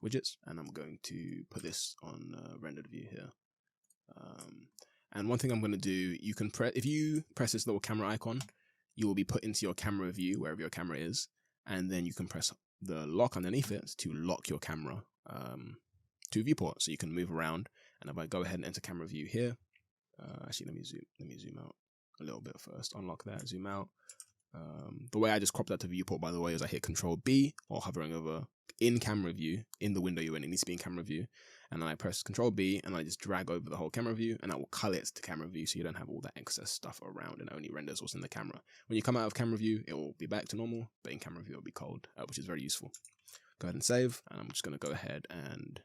widgets, and I'm going to put this on rendered view here. And one thing I'm going to do, you can if you press this little camera icon, you will be put into your camera view wherever your camera is, and then you can press the lock underneath it to lock your camera to viewport, so you can move around. And if I go ahead and enter camera view here, actually let me zoom out a little bit first, unlock that, zoom out. The way I just cropped that to viewport, by the way, is I hit Control B while hovering over in camera view, in the window you're in, it needs to be in camera view. And then I press Control B and I just drag over the whole camera view, and that will cull it to camera view so you don't have all that excess stuff around and it only renders what's in the camera. When you come out of camera view, it will be back to normal, but in camera view it will be cold, which is very useful. Go ahead and save, and I'm just going to go ahead and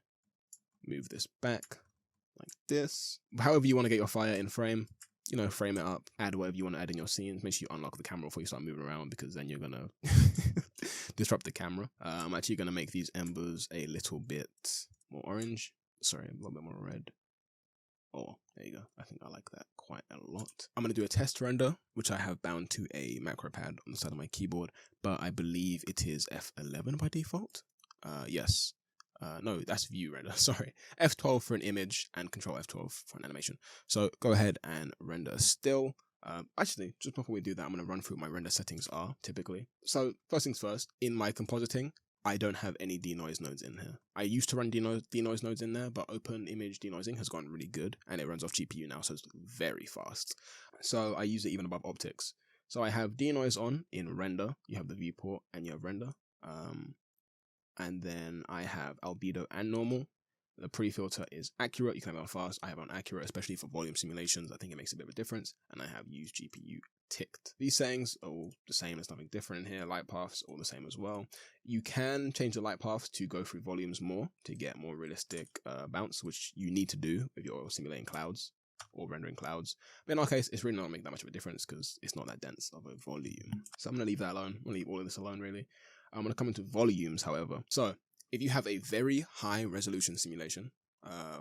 move this back like this. However you want to get your fire in frame, you know, frame it up, add whatever you want to add in your scenes. Make sure you unlock the camera before you start moving around, because then you're going to disrupt the camera. I'm actually going to make these embers a little bit more orange. Sorry, a little bit more red. Oh, there you go. I think I like that quite a lot. I'm going to do a test render, which I have bound to a macro pad on the side of my keyboard, but I believe it is F11 by default. Yes. No, that's view render, sorry. F12 for an image and Control F12 for an animation. So go ahead and render still. Actually, just before we do that, I'm going to run through what my render settings are typically. So first things first, in my compositing, I don't have any denoise nodes in here. I used to run denoise nodes in there, but open image denoising has gone really good, and it runs off GPU now, so it's very fast. So I use it even above optics. So I have denoise on in render. You have the viewport and you have render. And then I have albedo and normal. The pre-filter is accurate. You can have it on fast. I have it on accurate, especially for volume simulations. I think it makes a bit of a difference. And I have use GPU ticked. These settings are all the same. There's nothing different in here. Light paths all the same as well. You can change the light paths to go through volumes more to get more realistic bounce, which you need to do if you're simulating clouds or rendering clouds. But in our case, it's really not going to make that much of a difference because it's not that dense of a volume. So I'm going to leave that alone. I'm going to leave all of this alone, really. I'm going to come into volumes, however. So if you have a very high resolution simulation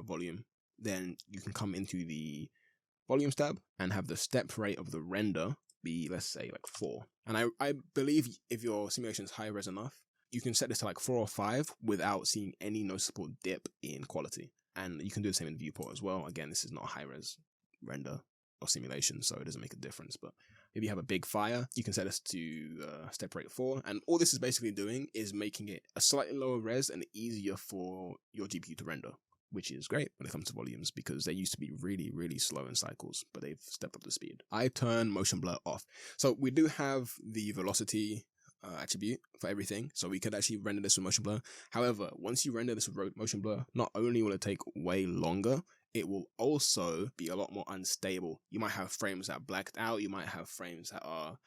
volume, then you can come into the volumes tab and have the step rate of the render be, let's say, like 4. And I believe if your simulation is high res enough, you can set this to like 4 or 5 without seeing any noticeable dip in quality. And you can do the same in the viewport as well. Again, this is not a high res render or simulation, so it doesn't make a difference. But if you have a big fire, you can set this to step rate 4. And all this is basically doing is making it a slightly lower res and easier for your GPU to render, which is great when it comes to volumes because they used to be really, really slow in cycles, but they've stepped up the speed. I turn motion blur off. So we do have the velocity attribute for everything, so we could actually render this with motion blur. However, once you render this with motion blur, not only will it take way longer, it will also be a lot more unstable. You might have frames that are blacked out, you might have frames that are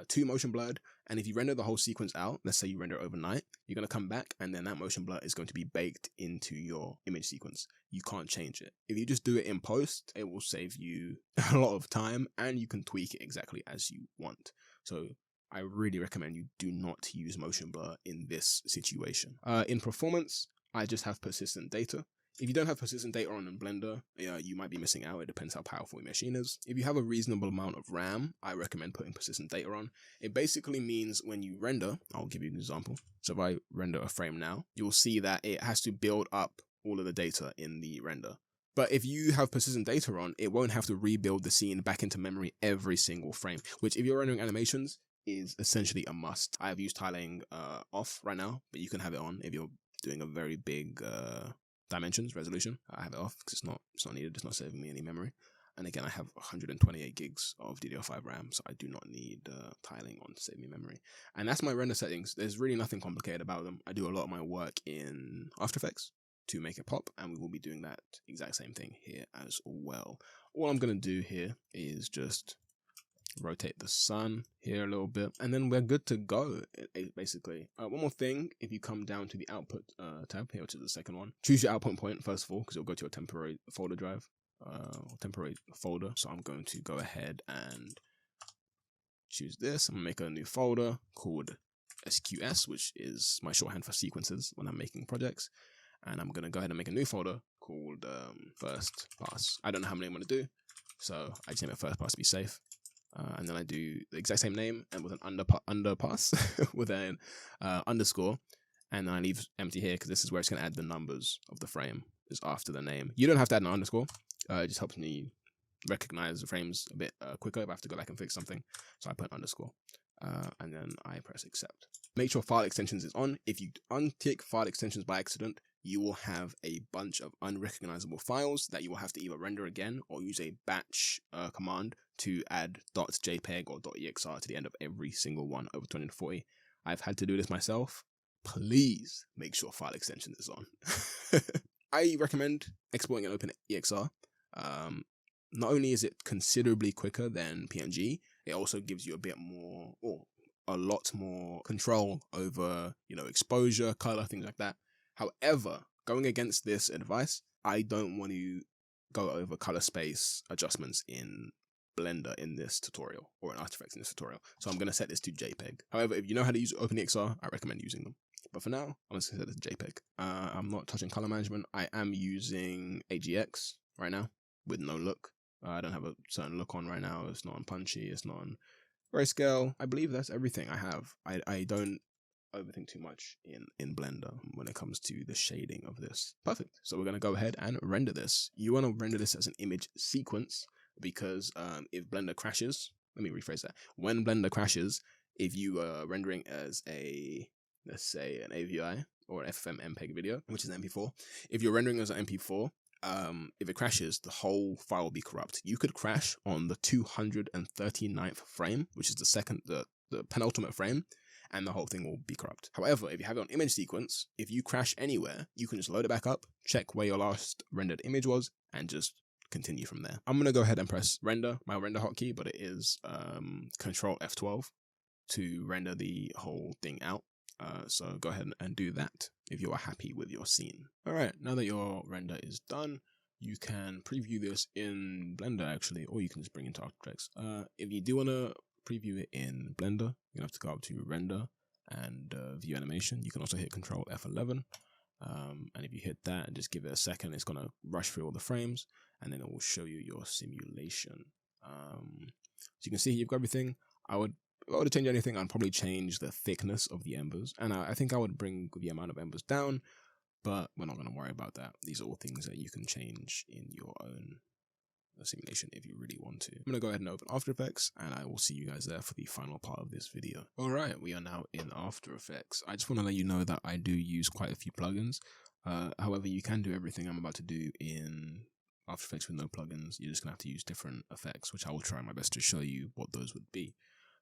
too motion blurred, and if you render the whole sequence out, let's say you render overnight, you're going to come back and then that motion blur is going to be baked into your image sequence. You can't change it. If you just do it in post, it will save you a lot of time and you can tweak it exactly as you want. So I really recommend you do not use motion blur in this situation. In performance, I just have persistent data. If you don't have persistent data on in Blender, you might be missing out. It depends how powerful your machine is. If you have a reasonable amount of RAM, I recommend putting persistent data on. It basically means when you render, I'll give you an example. So if I render a frame now, you'll see that it has to build up all of the data in the render. But if you have persistent data on, it won't have to rebuild the scene back into memory every single frame, which if you're rendering animations is essentially a must. I have used tiling off right now, but you can have it on if you're doing a very big dimensions resolution. I have it off because it's not needed. It's not saving me any memory. And again, I have 128 gigs of DDR5 RAM, so I do not need tiling on to save me memory. And that's my render settings. There's really nothing complicated about them. I do a lot of my work in After Effects to make it pop, and we will be doing that exact same thing here as well. All I'm going to do here is just rotate the sun here a little bit, and then we're good to go, basically. One more thing, if you come down to the output tab here, which is the second one, choose your output point first of all, because it'll go to your temporary folder drive. Temporary folder. So I'm going to go ahead and choose this. I'm gonna make a new folder called SQS, which is my shorthand for sequences when I'm making projects. And I'm gonna go ahead and make a new folder called first pass. I don't know how many I'm gonna do, so I just name it first pass to be safe. And then I do the exact same name and with an underpass with an underscore, and then I leave empty here because this is where it's gonna add the numbers of the frame is after the name. You don't have to add an underscore. It just helps me recognize the frames a bit quicker if I have to go back and fix something. So I put an underscore, and then I press accept. Make sure file extensions is on. If you untick file extensions by accident, you will have a bunch of unrecognizable files that you will have to either render again or use a batch command to add .jpeg or .exr to the end of every single one over 2040. I've had to do this myself. Please make sure file extensions is on. I recommend exporting an OpenEXR. Not only is it considerably quicker than PNG, it also gives you a bit more, or a lot more control over, exposure, color, things like that. However, going against this advice, I don't want to go over color space adjustments in Blender in this tutorial, or in After Effects in this tutorial. So I'm going to set this to JPEG. However, if you know how to use OpenEXR, I recommend using them. But for now, I'm just going to set this to JPEG. I'm not touching color management. I am using AGX right now with no look. I don't have a certain look on right now. It's not on punchy. It's not on grayscale. I believe that's everything I have. I don't overthink too much in Blender when it comes to the shading of this. Perfect. So we're going to go ahead and render this. You want to render this as an image sequence because if Blender crashes, let me rephrase that. When Blender crashes, if you are rendering as let's say an AVI or an FFmpeg video, which is an MP4. If you're rendering as an MP4, if it crashes, the whole file will be corrupt. You could crash on the 239th frame, which is the penultimate frame, and the whole thing will be corrupt. However, if you have it on image sequence, if you crash anywhere, you can just load it back up, check where your last rendered image was, and just continue from there. I'm going to go ahead and press render, my render hotkey, but it is Control F12 to render the whole thing out. So go ahead and do that if you are happy with your scene. Alright, now that your render is done, you can preview this in Blender actually, or you can just bring it into After Effects. If you do want to preview it in Blender, you're going to have to go up to Render and View Animation. You can also hit Control F11. And if you hit that and just give it a second, it's going to rush through all the frames, and then it will show you your simulation. So you can see you've got everything. If I were to change anything, I'd probably change the thickness of the embers, and I think I would bring the amount of embers down, but we're not going to worry about that. These are all things that you can change in your own simulation if you really want to. I'm going to go ahead and open After Effects, and I will see you guys there for the final part of this video. Alright, we are now in After Effects. I just want to let you know that I do use quite a few plugins. However, you can do everything I'm about to do in After Effects with no plugins. You're just going to have to use different effects, which I will try my best to show you what those would be.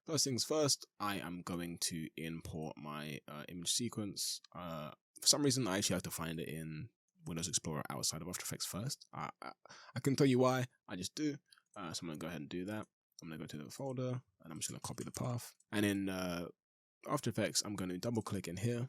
First things first, I am going to import my image sequence. For some reason, I actually have to find it in Windows Explorer outside of After Effects first. I can tell you why, I just do. So I'm going to go ahead and do that. I'm going to go to the folder, and I'm just going to copy the path. And in After Effects, I'm going to double click in here.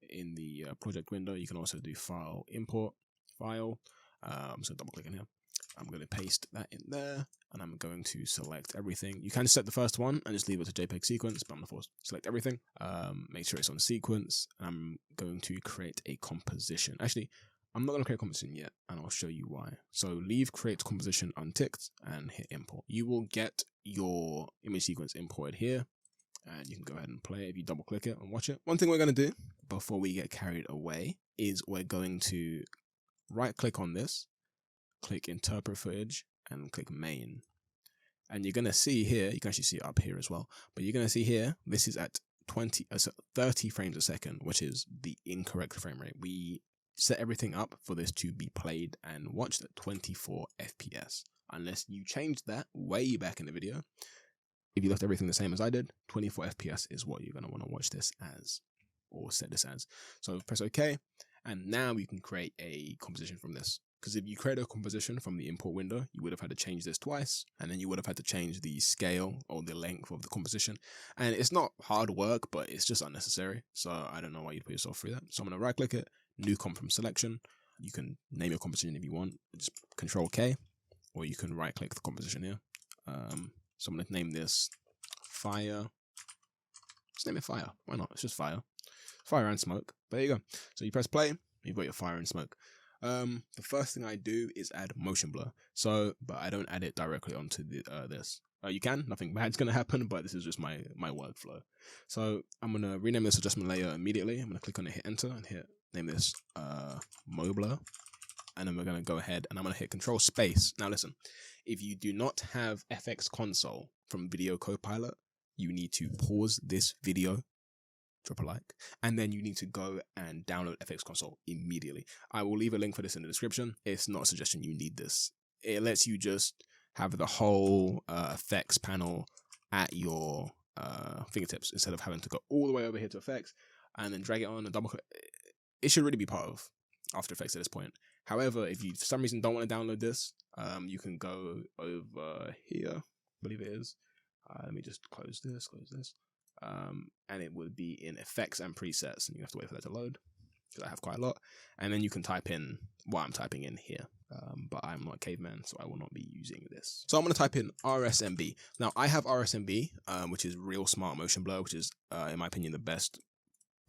In the project window, you can also do File, Import, File. I'm just going to double click in here. I'm going to paste that in there, and I'm going to select everything. You can select the first one and just leave it to JPEG sequence, but I'm going to select everything. Make sure it's on sequence. I'm going to create a composition. Actually, I'm not going to create a composition yet, and I'll show you why. So leave create composition unticked and hit import. You will get your image sequence imported here, and you can go ahead and play it if you double click it and watch it. One thing we're going to do before we get carried away is we're going to right click on this, click interpret footage and click main. And you're going to see here, you can actually see it up here as well, but you're going to see here, this is at 30 frames a second, which is the incorrect frame rate. We set everything up for this to be played and watched at 24 FPS. Unless you changed that way back in the video, if you left everything the same as I did, 24 FPS is what you're going to want to watch this as, or set this as. So press OK, and now you can create a composition from this. Because if you create a composition from the import window, you would have had to change this twice, and then you would have had to change the scale or the length of the composition. And it's not hard work, but it's just unnecessary. So I don't know why you'd put yourself through that. So I'm going to right click it, new comp from selection. You can name your composition if you want, just Control K, or you can right click the composition here. So I'm going to name this Fire. Let's name it Fire. Why not? It's just Fire. Fire and Smoke. There you go. So you press play, you've got your Fire and Smoke. The first thing I do is add motion blur. So, but I don't add it directly onto the, this. You can, nothing bad's gonna happen, but this is just my workflow. So I'm gonna rename this adjustment layer immediately. I'm gonna click on it, hit enter, and name this Mo Blur. And then we're gonna go ahead and I'm gonna hit Control Space. Now listen, if you do not have FX Console from Video Copilot, you need to pause this video, drop a like, and then you need to go and download FX Console immediately. I will leave a link for this in the description. It's not a suggestion, you need this. It lets you just have the whole effects panel at your fingertips instead of having to go all the way over here to effects and then drag it on and double click. It should really be part of After Effects at this point. However, if you for some reason don't want to download this, you can go over here, I believe it is. Let me just close this. And it would be in effects and presets, and you have to wait for that to load because I have quite a lot. And then you can type in what I'm typing in here, but I'm not a caveman, so I will not be using this. So I'm going to type in RSMB. Now I have RSMB, which is Real Smart Motion Blur, which is, in my opinion, the best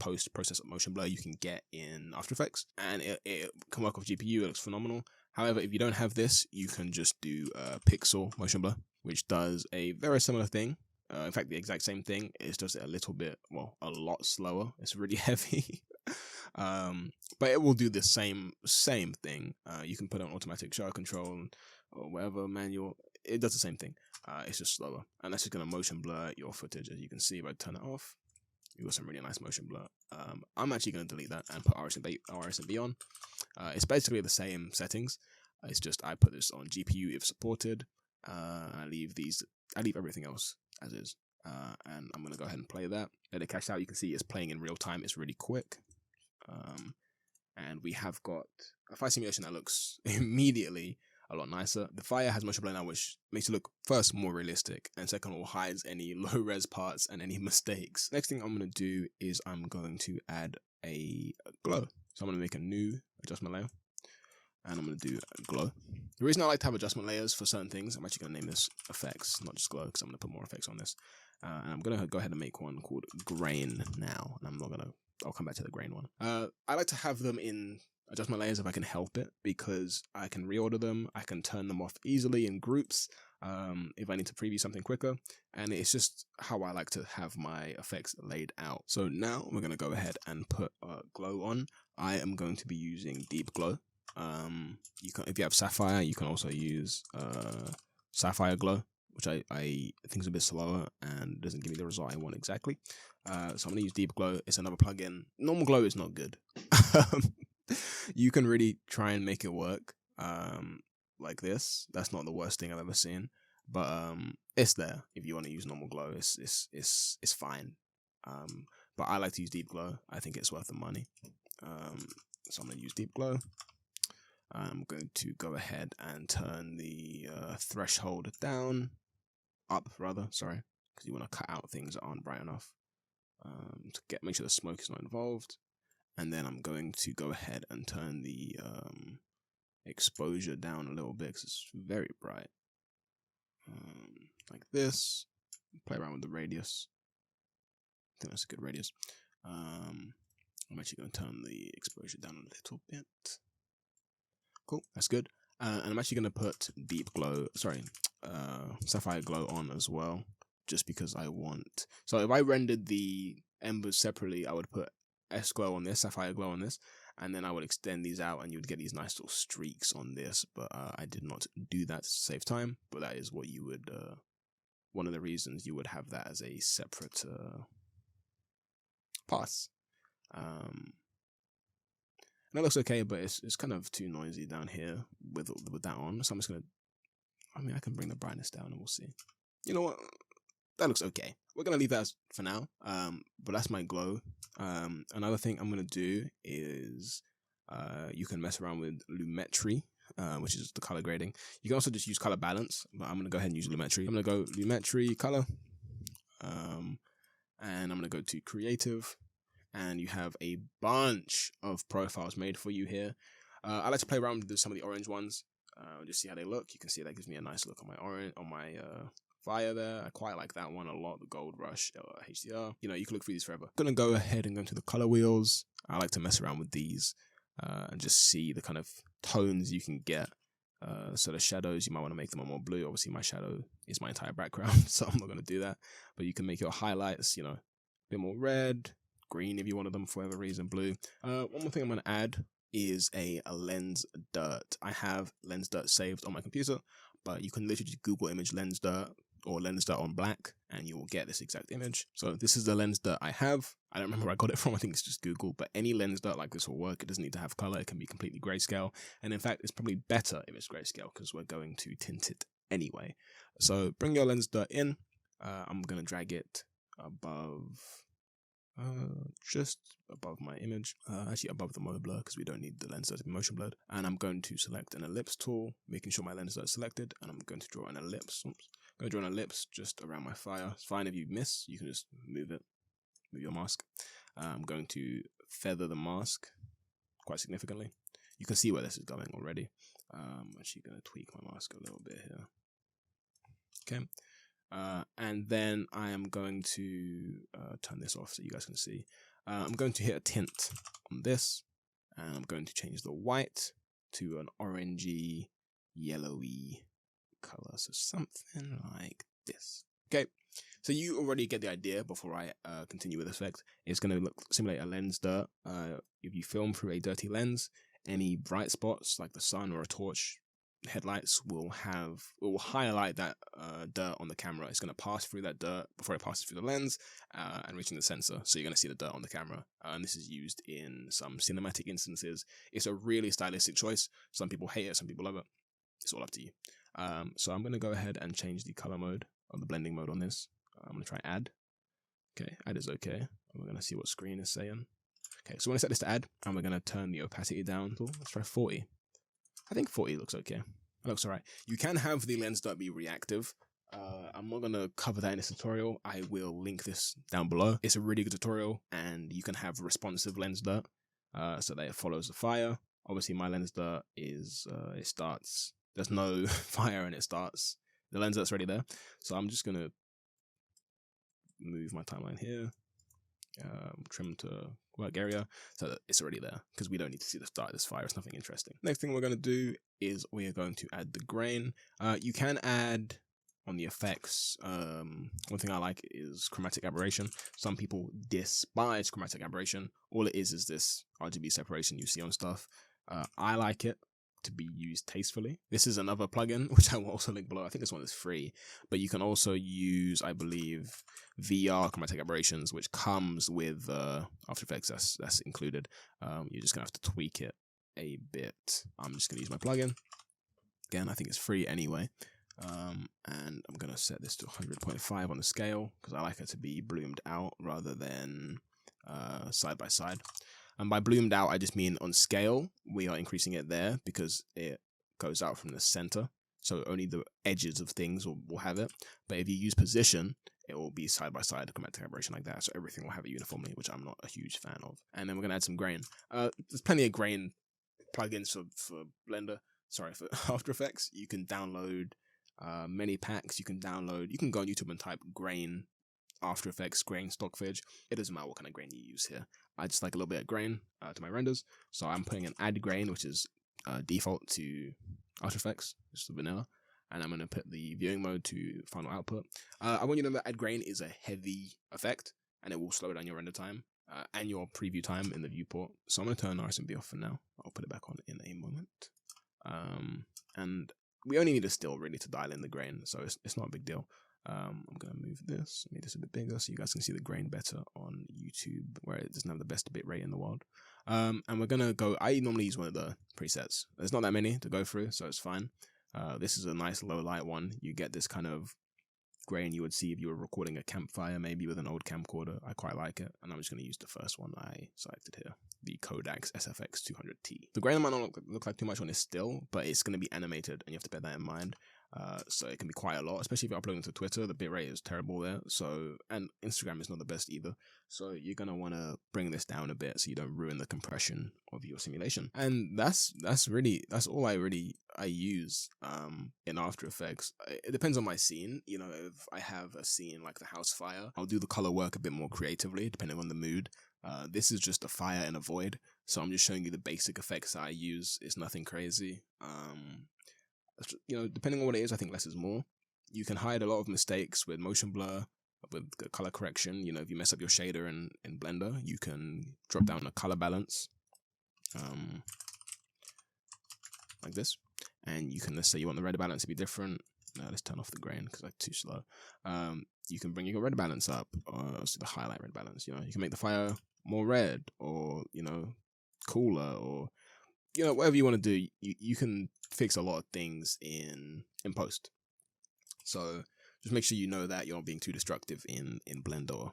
post-process motion blur you can get in After Effects, and it can work with GPU. It looks phenomenal. However, if you don't have this, you can just do Pixel Motion Blur, which does a very similar thing. In fact, the exact same thing. It's just a little bit, well, a lot slower. It's really heavy, but it will do the same thing. You can put on automatic shutter control or whatever manual. It does the same thing. It's just slower, and that's just gonna motion blur your footage. As you can see, if I turn it off, you got some really nice motion blur. I'm actually gonna delete that and put RSMB on. It's basically the same settings. It's just I put this on GPU if supported. I leave everything else as is, and I'm gonna go ahead and play that. Let it cache out. You can see it's playing in real time. It's really quick, and we have got a fire simulation that looks immediately a lot nicer. The fire has motion blur now, which makes it look first more realistic, and second of all hides any low res parts and any mistakes. Next thing I'm gonna do is I'm going to add a glow. So I'm gonna make a new adjustment layer, and I'm going to do glow. The reason I like to have adjustment layers for certain things, I'm actually going to name this effects, not just glow, because I'm going to put more effects on this. And I'm going to go ahead and make one called grain now. And I'll come back to the grain one. I like to have them in adjustment layers if I can help it, because I can reorder them. I can turn them off easily in groups if I need to preview something quicker. And it's just how I like to have my effects laid out. So now we're going to go ahead and put glow on. I am going to be using deep glow. If you have sapphire, you can also use sapphire glow, which I think is a bit slower and doesn't give me the result I want exactly. So I'm gonna use deep glow. It's another plugin. Normal glow is not good. You can really try and make it work like this. That's not the worst thing I've ever seen, but it's there if you want to use normal glow. It's fine. But I like to use deep glow. I think it's worth the money. So I'm gonna use deep glow. I'm going to go ahead and turn the threshold up, sorry, because you want to cut out things that aren't bright enough to make sure the smoke is not involved. And then I'm going to go ahead and turn the exposure down a little bit because it's very bright, like this. Play around with the radius. I think that's a good radius. I'm actually going to turn the exposure down a little bit. Cool, that's good. And I'm actually going to put sapphire glow on as well, just because I want. So if I rendered the embers separately, I would put S glow on this, sapphire glow on this, and then I would extend these out and you would get these nice little streaks on this, but I did not do that to save time. But that is what you would, one of the reasons you would have that as a separate pass. And that looks okay, but it's kind of too noisy down here with that on, so I'm just gonna, I mean, I can bring the brightness down and we'll see. You know what? That looks okay. We're gonna leave that for now. But that's my glow. Another thing I'm gonna do is you can mess around with lumetri, which is the color grading. You can also just use color balance, but I'm gonna go ahead and use lumetri. I'm gonna go lumetri color, and I'm gonna go to creative, and you have a bunch of profiles made for you here. I like to play around with some of the orange ones. Just see how they look. You can see that gives me a nice look on my fire there. I quite like that one a lot, the Gold Rush HDR. You know, you can look through these forever. I'm gonna go ahead and go into the color wheels. I like to mess around with these and just see the kind of tones you can get. So the shadows, you might want to make them more blue. Obviously, my shadow is my entire background, so I'm not gonna do that. But you can make your highlights, you know, a bit more red, green if you wanted them for whatever reason, blue. One more thing I'm gonna add is a lens dirt. I have lens dirt saved on my computer, but you can literally just Google image lens dirt or lens dirt on black and you will get this exact image. So this is the lens dirt I have. I don't remember where I got it from. I think it's just Google, but any lens dirt like this will work. It doesn't need to have color. It can be completely grayscale. And in fact, it's probably better if it's grayscale because we're going to tint it anyway. So bring your lens dirt in. I'm going to drag it above, just above my image, actually above the mode blur because we don't need the lens dirt to be motion blurred. And I'm going to select an ellipse tool, making sure my lens dirt is selected, and I'm going to draw an ellipse. Oops. I'm going to draw an ellipse just around my fire. It's fine if you miss, you can just move your mask. I'm going to feather the mask quite significantly. You can see where this is going already. I'm actually going to tweak my mask a little bit here. Okay. And then I am going to turn this off so you guys can see. I'm going to hit a tint on this, and I'm going to change the white to an orangey, yellowy color, so something like this. Okay, so you already get the idea before I continue with this effect. It's going to simulate a lens dirt. If you film through a dirty lens, any bright spots like the sun or a torch headlights will highlight that dirt on the camera. It's going to pass through that dirt before it passes through the lens and reaching the sensor, so you're going to see the dirt on the camera. And this is used in some cinematic instances. It's a really stylistic choice. Some people hate it, some people love it. It's all up to you. So I'm going to go ahead and change the color mode or the blending mode on this. I'm going to try add. Okay, add is okay. And we're going to see what screen is saying. Okay, so when I set this to add, and we're going to turn the opacity down. Let's try 40. I think 40 looks okay. It looks alright. You can have the lens dirt be reactive. I'm not going to cover that in this tutorial. I will link this down below. It's a really good tutorial, and you can have responsive lens dirt so that it follows the fire. Obviously, my lens dirt is, it starts, there's no fire and it starts. The lens dirt's already there. So I'm just going to move my timeline here. Trim to work area so that it's already there because we don't need to see the start of this fire. It's nothing interesting. Next thing we're going to do is we are going to add the grain. You can add on the effects. One thing I like is chromatic aberration. Some people despise chromatic aberration. All it is this RGB separation you see on stuff. I like it to be used tastefully. This is another plugin which I will also link below. I think this one is free, but you can also use, I believe, VR chromatic aberrations, which comes with After Effects. That's included. You're just gonna have to tweak it a bit. I'm just gonna use my plugin. Again, I think it's free anyway. And I'm gonna set this to 100.5 on the scale because I like it to be bloomed out rather than side by side. And by bloomed out, I just mean on scale, we are increasing it there because it goes out from the center. So only the edges of things will have it. But if you use position, it will be side by side chromatic aberration like that. So everything will have it uniformly, which I'm not a huge fan of. And then we're going to add some grain. There's plenty of grain plugins for Blender. Sorry, for After Effects. You can download many packs. You can go on YouTube and type grain After Effects grain stock footage. It doesn't matter what kind of grain you use here. I just like a little bit of grain to my renders, so I'm putting an add grain, which is default to After Effects, just the vanilla, and I'm going to put the viewing mode to final output. I want you to know that add grain is a heavy effect, and it will slow down your render time. and your preview time in the viewport. So I'm going to turn RSMB off for now. I'll put it back on in a moment. And we only need a still really to dial in the grain, so it's not a big deal. I'm going to move this, make this a bit bigger so you guys can see the grain better on YouTube, where it doesn't have the best bit rate in the world. And we're going to go, I normally use one of the presets. There's not that many to go through, so it's fine. This is a nice low light one. You get this kind of grain you would see if you were recording a campfire, maybe with an old camcorder. I quite like it, and I'm just going to use the first one I selected here, the Kodak SFX 200T. The grain might not look like too much on this still, but it's going to be animated, and you have to bear that in mind. So it can be quite a lot, especially if you're uploading to Twitter. The bitrate is terrible there, so, and Instagram is not the best either. So you're gonna want to bring this down a bit so you don't ruin the compression of your simulation. And that's all I use in After Effects. It depends on my scene. You know, if I have a scene like the house fire, I'll do the color work a bit more creatively depending on the mood. This is just a fire and a void, so I'm just showing you the basic effects that I use. It's nothing crazy. You know, depending on what it is, I think less is more. You can hide a lot of mistakes with motion blur, with color correction. You know, if you mess up your shader in Blender, you can drop down the color balance, like this. And you can, let's say you want the red balance to be different. Let's turn off the grain because that's too slow. You can bring your red balance up, so the highlight red balance. You know, you can make the fire more red, or, you know, cooler, or, you know, whatever you want to do. You can fix a lot of things in post. So just make sure you know that you're not being too destructive in Blender,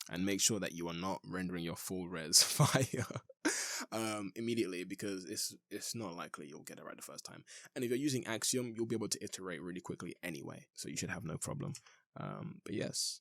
and make sure that you are not rendering your full res fire immediately, because it's not likely you'll get it right the first time. And if you're using Axiom, you'll be able to iterate really quickly anyway, so you should have no problem. But yes,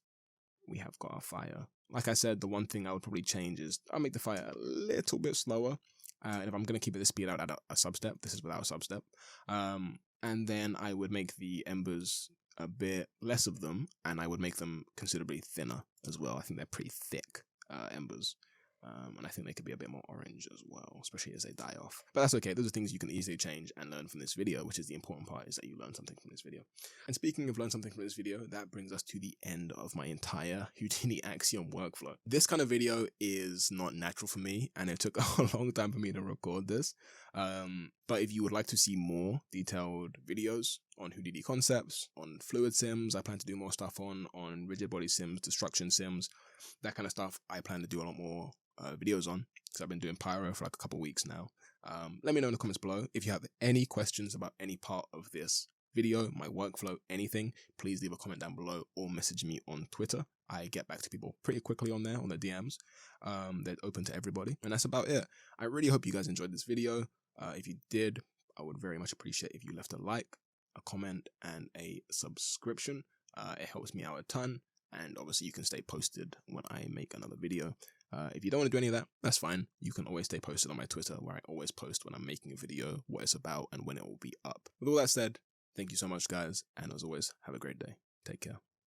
we have got our fire. Like I said, the one thing I would probably change is I'll make the fire a little bit slower. And if I'm going to keep it the speed out at a substep, this is without a substep. And then I would make the embers a bit less of them, and I would make them considerably thinner as well. I think they're pretty thick embers. And I think they could be a bit more orange as well, especially as they die off. But that's okay. Those are things you can easily change and learn from this video, which is the important part, is that you learn something from this video. And speaking of learn something from this video, that brings us to the end of my entire Houdini Axiom workflow. This kind of video is not natural for me, and it took a long time for me to record this. But if you would like to see more detailed videos on Houdini concepts, on fluid sims, I plan to do more stuff on rigid body sims, destruction sims, that kind of stuff. I plan to do a lot more videos on, because I've been doing Pyro for like a couple of weeks now. Let me know in the comments below if you have any questions about any part of this video, my workflow, anything. Please leave a comment down below or message me on Twitter. I get back to people pretty quickly on there, on the DMs. They're open to everybody, and that's about it. I really hope you guys enjoyed this video. If you did, I would very much appreciate if you left a like, a comment, and a subscription. It helps me out a ton, and obviously you can stay posted when I make another video. If you don't want to do any of that, that's fine. You can always stay posted on my Twitter, where I always post when I'm making a video, what it's about, and when it will be up. With all that said, thank you so much, guys, and as always, have a great day. Take care.